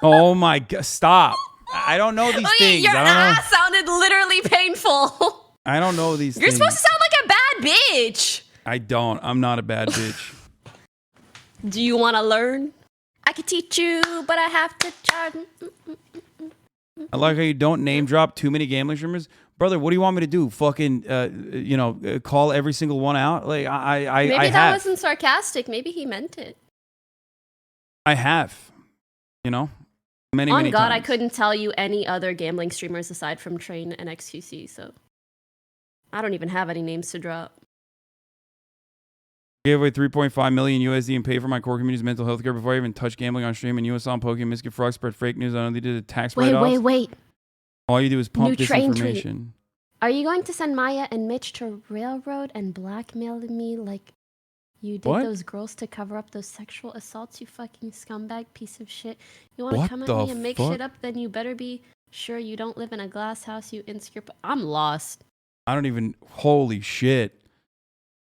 Oh my God! Stop! I don't know these things. Your I don't know. sounded literally painful. I don't know these things. You're supposed to sound like a bad bitch. I don't. I'm not a bad bitch. Do you want to learn? I could teach you, but I have to charge. I like how you don't name drop too many gambling streamers. Brother, what do you want me to do? Fucking, call every single one out? Like, Maybe that wasn't sarcastic. Maybe he meant it. I have, many On many God, times. I couldn't tell you any other gambling streamers aside from Train and XQC, so I don't even have any names to drop. Gave away 3.5 million USD and paid for my core community's mental health care before I even touched gambling on stream. And Hasan and Pokimane, mizkif frog spread fake news. I only did a tax write-offs. Wait. All you do is pump New train disinformation. Are you going to send Maya and Mitch to railroad and blackmail me like you did those girls to cover up those sexual assaults, you fucking scumbag piece of shit? You want to come at me and make shit up, then you better be sure you don't live in a glass house, you insecure. I'm lost. I don't even... Holy shit.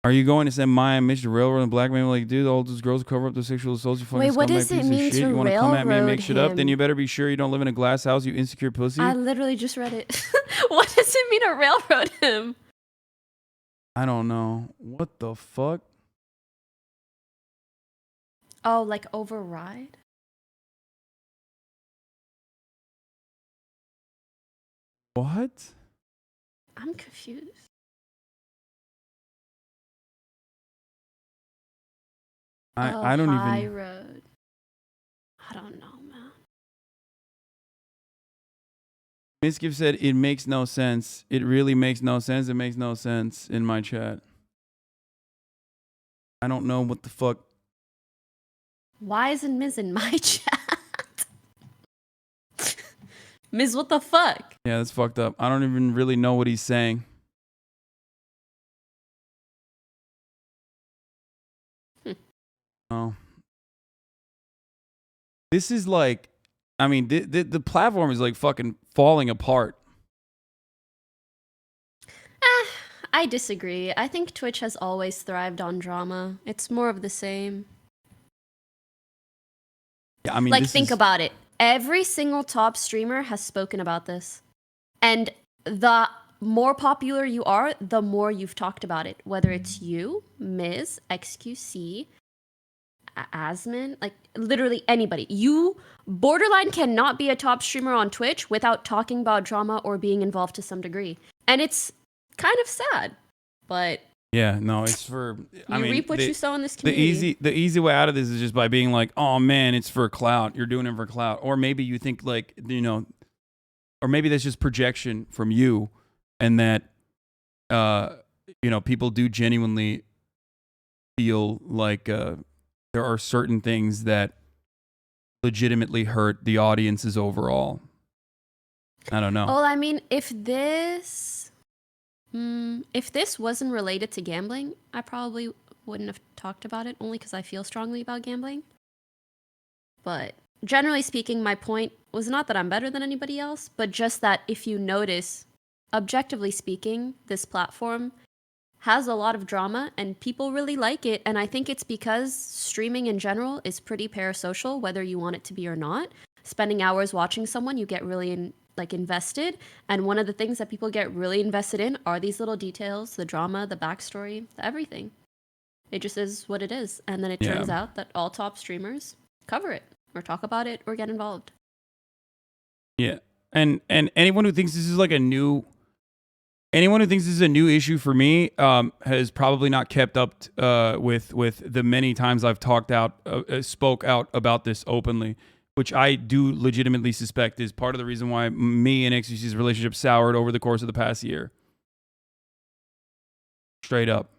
Are you going to send Maya and Mitch to railroad and blackmail like, dude, all those girls cover up the sexual assaults, you fucking Wait, what scumbag does piece it of mean shit? to You want to come at me and make railroad shit up? Then him? you better be sure you don't live in a glass house, you insecure pussy. I literally just read it. What does it mean to railroad him? I don't know. What the fuck? Oh, like override? What? I'm confused. I don't high even... road. I don't know, man. Mizkif said, it makes no sense. It really makes no sense. It makes no sense in my chat. I don't know what the fuck. Why isn't Miz in my chat? Miz, what the fuck? Yeah, that's fucked up. I don't even really know what he's saying. Oh. This is like, I mean, the platform is like fucking falling apart. I disagree. I think Twitch has always thrived on drama. It's more of the same. Yeah, I mean, like, think about it. Every single top streamer has spoken about this. And the more popular you are, the more you've talked about it. Whether it's you, Miz, XQC, Asman, like literally anybody. You borderline cannot be a top streamer on Twitch without talking about drama or being involved to some degree. And it's kind of sad, but yeah, no, it's for... I mean, reap what you sow in this community. The easy way out of this is just by being like, oh man, it's for clout. You're doing it for clout. Or maybe you think like, or maybe that's just projection from you and that, people do genuinely feel like there are certain things that legitimately hurt the audiences overall. I don't know. Well, I mean, if this wasn't related to gambling, I probably wouldn't have talked about it, only because I feel strongly about gambling. But generally speaking, my point was not that I'm better than anybody else, but just that if you notice, objectively speaking, this platform has a lot of drama and people really like it. And I think it's because streaming in general is pretty parasocial, whether you want it to be or not. Spending hours watching someone, you get really invested. And one of the things that people get really invested in are these little details, the drama, the backstory, everything. It just is what it is. And then it turns out that all top streamers cover it or talk about it or get involved. Yeah. And anyone who thinks this is like a new issue for me has probably not kept up with the many times I've spoke out about this openly, which I do legitimately suspect is part of the reason why me and XQC's relationship soured over the course of the past year. Straight up.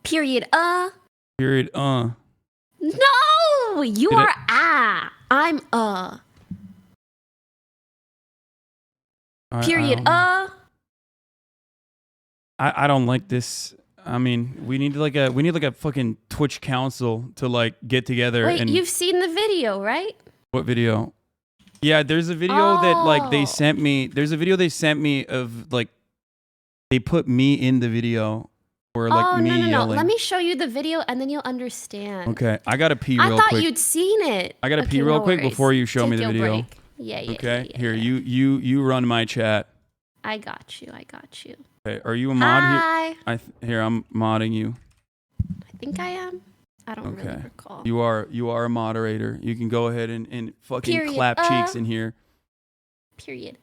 Period. Period. No, you are I'm Period. I don't like this. I mean, we need like a fucking Twitch council to like get together. Wait, and you've seen the video, right? What video? Yeah, there's a video that like they sent me. There's a video they sent me of like they put me in the video or like me yelling. No. Let me show you the video and then you'll understand. Okay, I gotta pee real quick. I thought you'd seen it. I gotta pee real quick before you show me the video. Break. Yeah. Okay, here you run my chat. I got you. Okay, are you a mod Hi. here? Here, I'm modding you. I think I am. I don't really recall. You are a moderator. You can go ahead and fucking Period. clap cheeks in here. Period.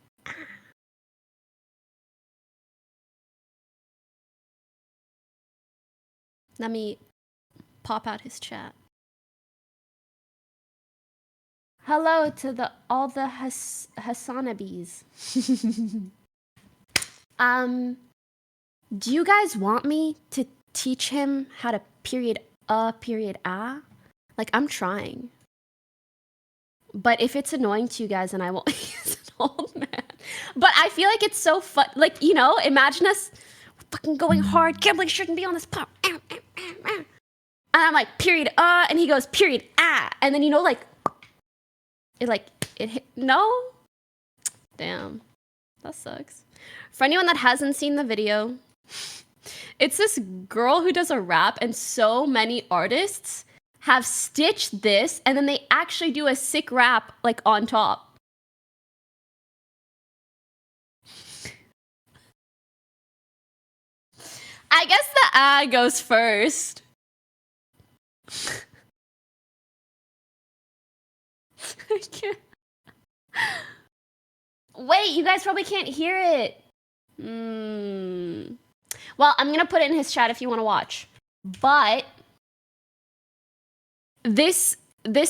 Let me pop out his chat. Hello to all the HasanAbis. Do you guys want me to teach him how to period Like, I'm trying. But if it's annoying to you guys, then I won't. He's an old man. But I feel like it's so fun. Like, you know, imagine us fucking going hard. Gambling shouldn't be on this pop. And I'm like, period, and he goes, period, and then, you know, like, it hit, no? Damn, that sucks. For anyone that hasn't seen the video, it's this girl who does a rap, and so many artists have stitched this, and then they actually do a sick rap, like, on top. I guess the goes first. I can't. Wait, you guys probably can't hear it. Well, I'm gonna put it in his chat if you want to watch. But this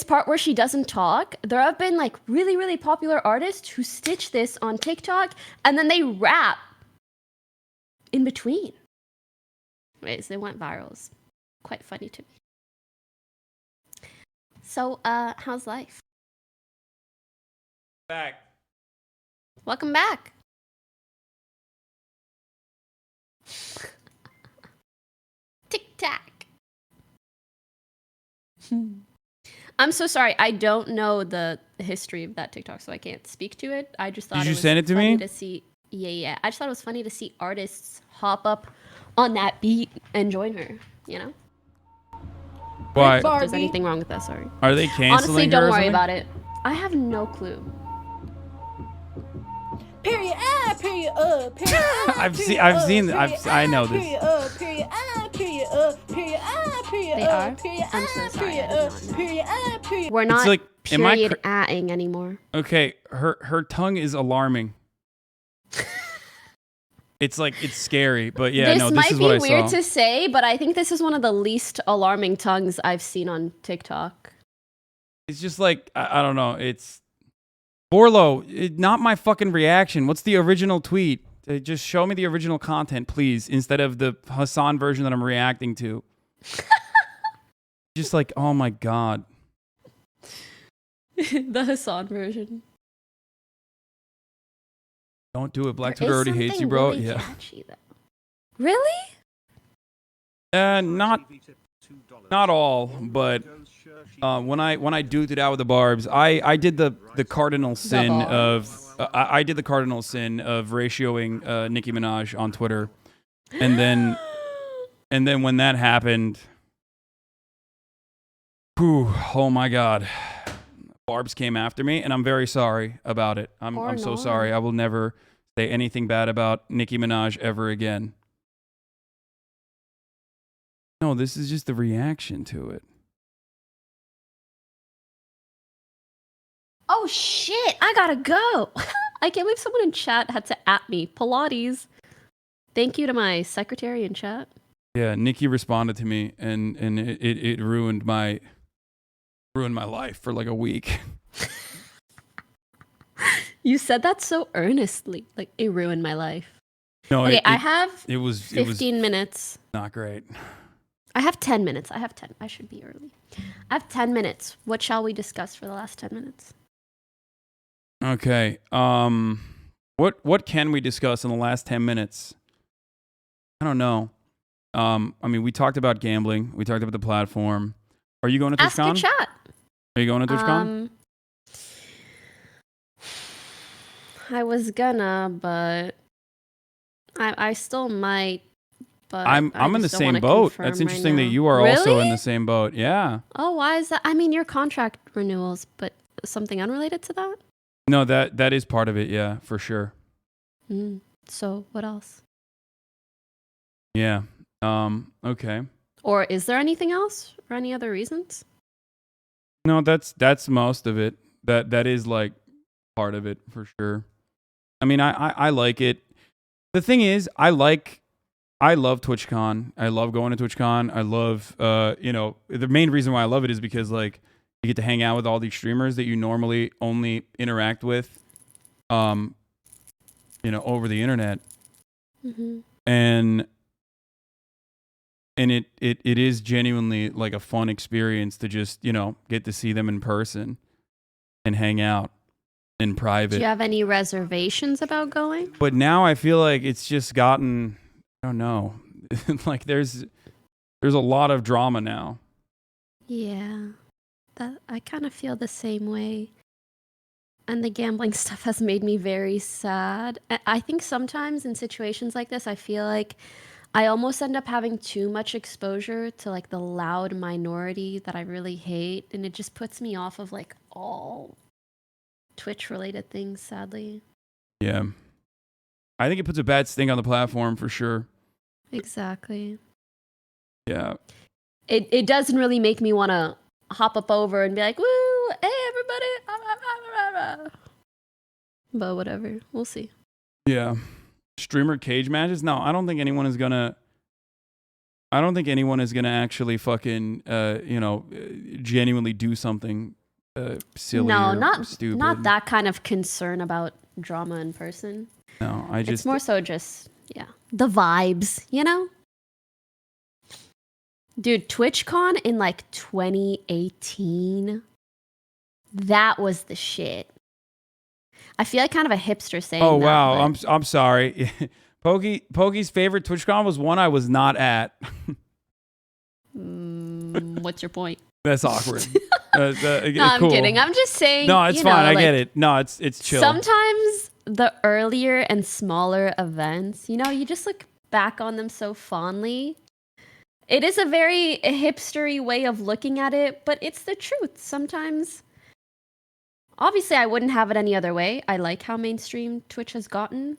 part where she doesn't talk, there have been like really, really popular artists who stitch this on TikTok and then they rap in between. Wait, so they went viral. It's quite funny to me. So, how's life? Back. Welcome back. Tic-tac. I'm so sorry. I don't know the history of that TikTok, so I can't speak to it. I just thought Did it you was send it to funny me? to see. Yeah. I just thought it was funny to see artists hop up on that beat and join her, you know? Why? If there's anything wrong with that, sorry. Are they canceling Honestly, her don't or worry something? about it. I have no clue. Period. Period. Period. I know this. Period. Period. Period. Period. They are? Period. I'm so sorry. I did not know. Period. Period. We're not like, am I period-ing anymore. Okay, her tongue is alarming. It's like, it's scary, but yeah, this no, this might is be what I weird saw. to say, but I think this is one of the least alarming tongues I've seen on TikTok. It's just like, I don't know, it's... Borlo, not my fucking reaction. What's the original tweet? Just show me the original content, please, instead of the Hasan version that I'm reacting to. Just like, oh my god. The Hasan version. Don't do it. Black There Twitter is already hates you, something bro. really Yeah. catchy, though. Really? Not Not all, but when I duked it out with the Barbs, I did the cardinal sin of I did the cardinal sin of ratioing Nicki Minaj on Twitter, and then when that happened, whew, oh my God, Barbs came after me, and I'm very sorry about it. I'm so sorry. I will never say anything bad about Nicki Minaj ever again. No, this is just the reaction to it. Oh shit, I gotta go. I can't believe someone in chat had to at me. Pilates. Thank you to my secretary in chat. Yeah, Nikki responded to me, and it ruined my life for like a week. You said that so earnestly, like it ruined my life. No, okay, I have 15 minutes. Not great. I have 10 minutes. I have 10. I should be early. I have 10 minutes. What shall we discuss for the last 10 minutes? Okay. What can we discuss in the last 10 minutes? I don't know. I mean, we talked about gambling. We talked about the platform. Are you going to TwitchCon? Ask your chat. Are you going to TwitchCon? I was gonna, but I still might. But I'm in the same boat. That's interesting that you are also in the same boat. Yeah. Oh, why is that? I mean, your contract renewals, but something unrelated to that? No, that is part of it. Yeah, for sure. So what else? Yeah. Okay. Or is there anything else or any other reasons? No, that's most of it. That is like part of it for sure. I mean, I like it. The thing is, I love TwitchCon. I love going to TwitchCon. I love, the main reason why I love it is because like you get to hang out with all these streamers that you normally only interact with, over the internet. Mm-hmm. And it is genuinely like a fun experience to just, get to see them in person and hang out in private. Do you have any reservations about going? But now I feel like it's just gotten, I don't know, like there's a lot of drama now. Yeah, that I kind of feel the same way. And the gambling stuff has made me very sad. I think sometimes in situations like this, I feel like I almost end up having too much exposure to like the loud minority that I really hate. And it just puts me off of like all Twitch related things, sadly. Yeah. I think it puts a bad sting on the platform for sure. Exactly. Yeah. It doesn't really make me want to hop up over and be like, woo, hey, everybody. But whatever. We'll see. Yeah. Streamer cage matches? No, I don't think anyone is gonna actually fucking, genuinely do something silly or stupid. Not that kind of concern about drama in person. No, it's more so just, the vibes, Dude, TwitchCon in like 2018, that was the shit. I feel like kind of a hipster saying that. Oh, wow. I'm sorry. Pokey's favorite TwitchCon was one I was not at. What's your point? That's awkward. No, I'm cool. kidding. I'm just saying. No, it's fine. I get it. No, it's chill. Sometimes the earlier and smaller events, you just look back on them so fondly. It is a very hipstery way of looking at it, but it's the truth. Sometimes, obviously, I wouldn't have it any other way. I like how mainstream Twitch has gotten.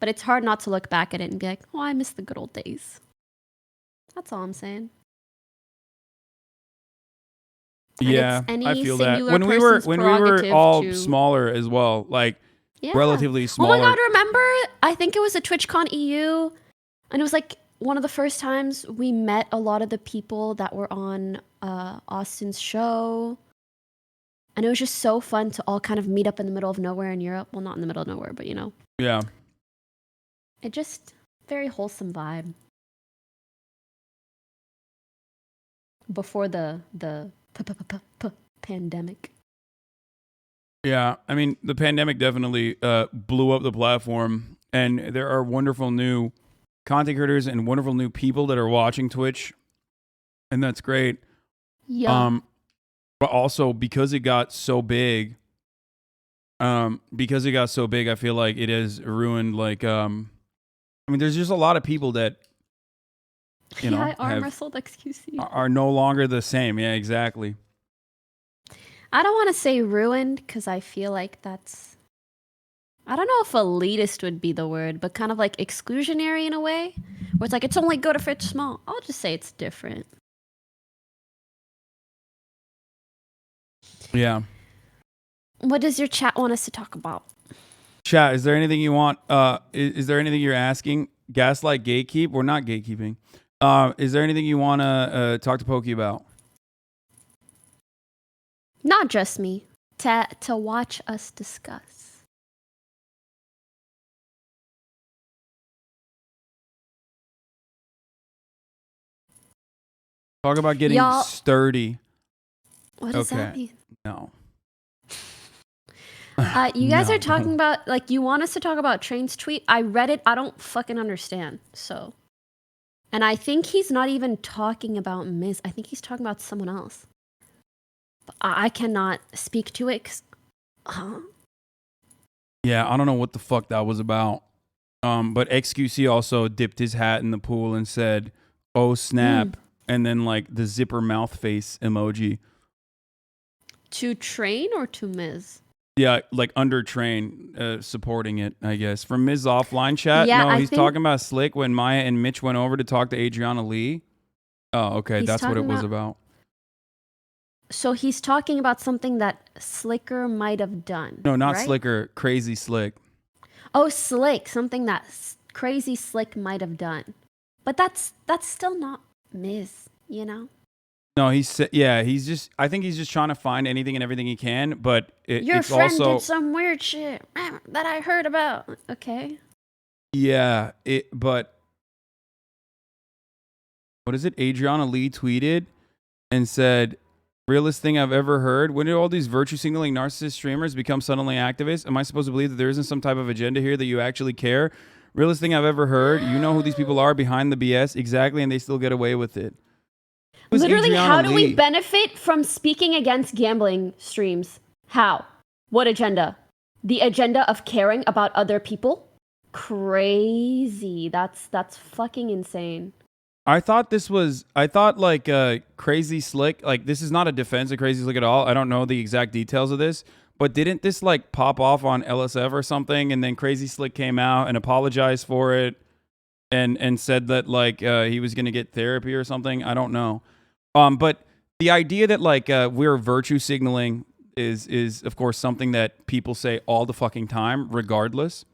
But it's hard not to look back at it and be like, oh, I miss the good old days. That's all I'm saying. Yeah, I feel that. When we were all smaller as well, like relatively smaller. Oh my God, remember? I think it was a TwitchCon EU, and it was like one of the first times we met a lot of the people that were on Austin's show. And it was just so fun to all kind of meet up in the middle of nowhere in Europe. Well, not in the middle of nowhere, but Yeah. It just, very wholesome vibe. Before the pandemic. Yeah, I mean, the pandemic definitely blew up the platform, and there are wonderful new content creators and wonderful new people that are watching Twitch and that's great. Yeah. But also because it got so big, I feel like it has ruined like I mean, there's just a lot of people that I arm wrestled XQC. are no longer the same. Yeah, exactly. I don't want to say ruined because I feel like that's, I don't know if elitist would be the word, but kind of like exclusionary in a way, where it's like it's only good if it's small. I'll just say it's different. Yeah. What does your chat want us to talk about? Chat, is there anything you want? Is there anything you're asking? Gaslight, gatekeep? We're not gatekeeping. Is there anything you want to talk to Pokey about? Not just me. To watch us discuss. Talk about getting Y'all- sturdy. What does that mean? No. You guys No. are talking about, like, you want us to talk about Train's tweet. I read it. I don't fucking understand. So, and I think he's not even talking about Miz. I think he's talking about someone else. But I cannot speak to it. Yeah, I don't know what the fuck that was about. But XQC also dipped his hat in the pool and said, "Oh snap," and then like the zipper mouth face emoji. To Train or to Miz? Yeah, like under Train, supporting it, I guess. From Ms. Offline chat, Yeah, no, I he's think- talking about Slick when Maya and Mitch went over to talk to Adriana Lee. Oh, okay, He's that's what it talking was about. So he's talking about something that SLIKER might have done. No, not right? Slicker, Crazy Slick. Oh, Slick, something that Crazy Slick might have done. But that's still not Miz, you know? No, he's just. I think he's just trying to find anything and everything he can. But Your it's friend also did some weird shit that I heard about. Okay. yeah. But what is it? Adriana Lee tweeted and said, "Realest thing I've ever heard. When did all these virtue signaling narcissist streamers become suddenly activists? Am I supposed to believe that there isn't some type of agenda here that you actually care? Realest thing I've ever heard. You know who these people are behind the BS exactly, and they still get away with it." Who's Literally, Adriana how do we Lee? benefit from speaking against gambling streams? How? What agenda? The agenda of caring about other people? Crazy. That's fucking insane. I thought like Crazy Slick, like this is not a defense of Crazy Slick at all. I don't know the exact details of this, but didn't this like pop off on LSF or something, and then Crazy Slick came out and apologized for it and said that like he was going to get therapy or something. I don't know. But the idea that like we're virtue signaling is of course something that people say all the fucking time regardless.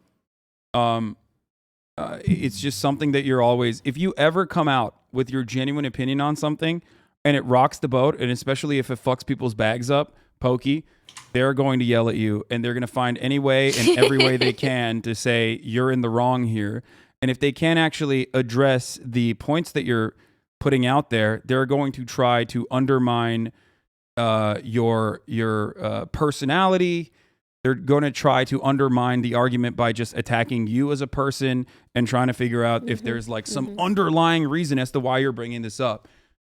It's just something that you're always, if you ever come out with your genuine opinion on something and it rocks the boat, and especially if it fucks people's bags up, Pokey, they're going to yell at you and they're going to find any way and every way they can to say you're in the wrong here. And if they can't actually address the points that you're putting out there, they're going to try to undermine your personality. They're going to try to undermine the argument by just attacking you as a person and trying to figure out if there's like some underlying reason as to why you're bringing this up.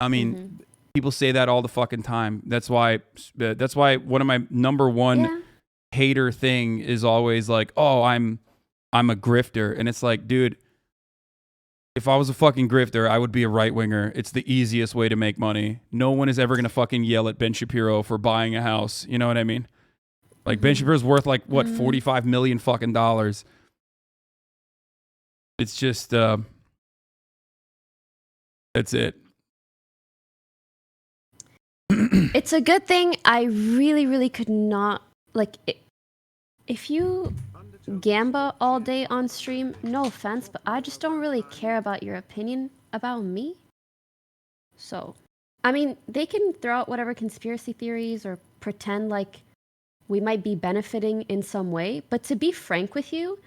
I mean, people say that all the fucking time. That's why one of my number one hater thing is always like, "Oh, I'm a grifter." And it's like, dude, if I was a fucking grifter, I would be a right winger. It's the easiest way to make money. No one is ever going to fucking yell at Ben Shapiro for buying a house. You know what I mean? Like Ben Shapiro's worth like what, 45 million fucking dollars. It's just that's it. It's a good thing I really, really could not, like, if you gamba all day on stream, no offense, but I just don't really care about your opinion about me. So, I mean, they can throw out whatever conspiracy theories or pretend like we might be benefiting in some way, but to be frank with you,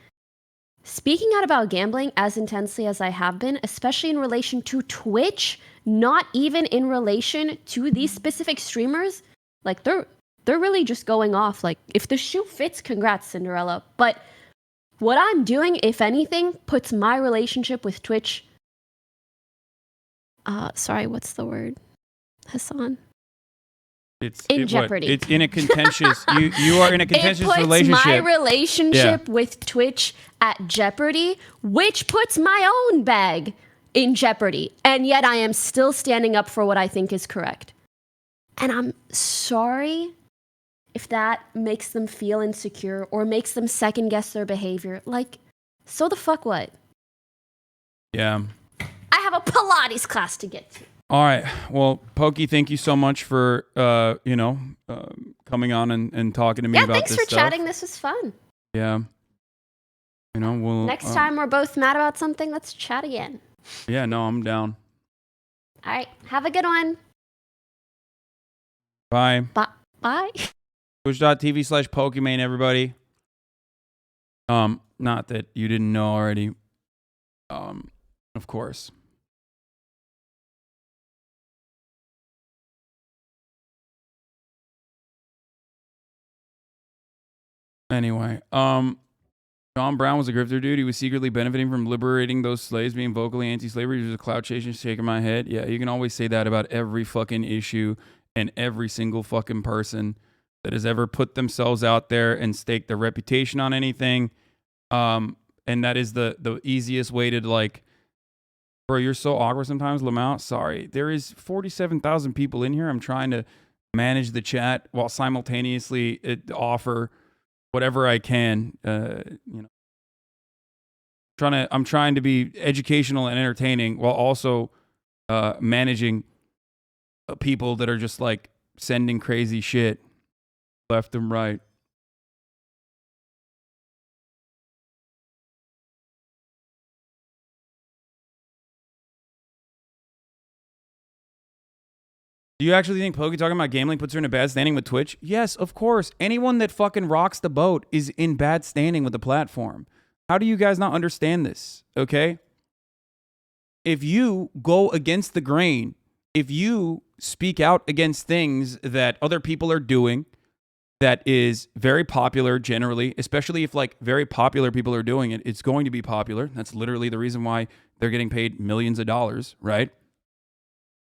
speaking out about gambling as intensely as I have been, especially in relation to Twitch, not even in relation to these specific streamers, like they're really just going off. Like, if the shoe fits, congrats, Cinderella. But what I'm doing, if anything, puts my relationship with Twitch sorry, what's the word, Hasan? It's in jeopardy. It's in a contentious. you are in a contentious relationship. It puts my relationship with Twitch at jeopardy, which puts my own bag in jeopardy. And yet I am still standing up for what I think is correct. And I'm sorry if that makes them feel insecure or makes them second guess their behavior. Like, so the fuck what? Yeah. I have a Pilates class to get to. All right. Well, Pokey, thank you so much for coming on and talking to me about this stuff. Thanks for chatting. This was fun. Yeah. We'll next time we're both mad about something, let's chat again. Yeah, no, I'm down. All right. Have a good one. Bye. Bye. Twitch.tv/Pokimane, everybody. Not that you didn't know already. Of course. Anyway, John Brown was a grifter dude. He was secretly benefiting from liberating those slaves, being vocally anti-slavery. He was a cloud chasing, shaking my head. Yeah, you can always say that about every fucking issue and every single fucking person that has ever put themselves out there and staked their reputation on anything. And that is the easiest way to, like, bro, you're so awkward sometimes, Lamau. Sorry. There is 47,000 people in here. I'm trying to manage the chat while simultaneously offer whatever I can, I'm trying to be educational and entertaining while also managing people that are just like sending crazy shit left and right. Do you actually think Pokey talking about gambling puts her in a bad standing with Twitch? Yes, of course. Anyone that fucking rocks the boat is in bad standing with the platform. How do you guys not understand this? Okay? If you go against the grain, if you speak out against things that other people are doing that is very popular generally, especially if like very popular people are doing it, it's going to be popular. That's literally the reason why they're getting paid millions of dollars, right?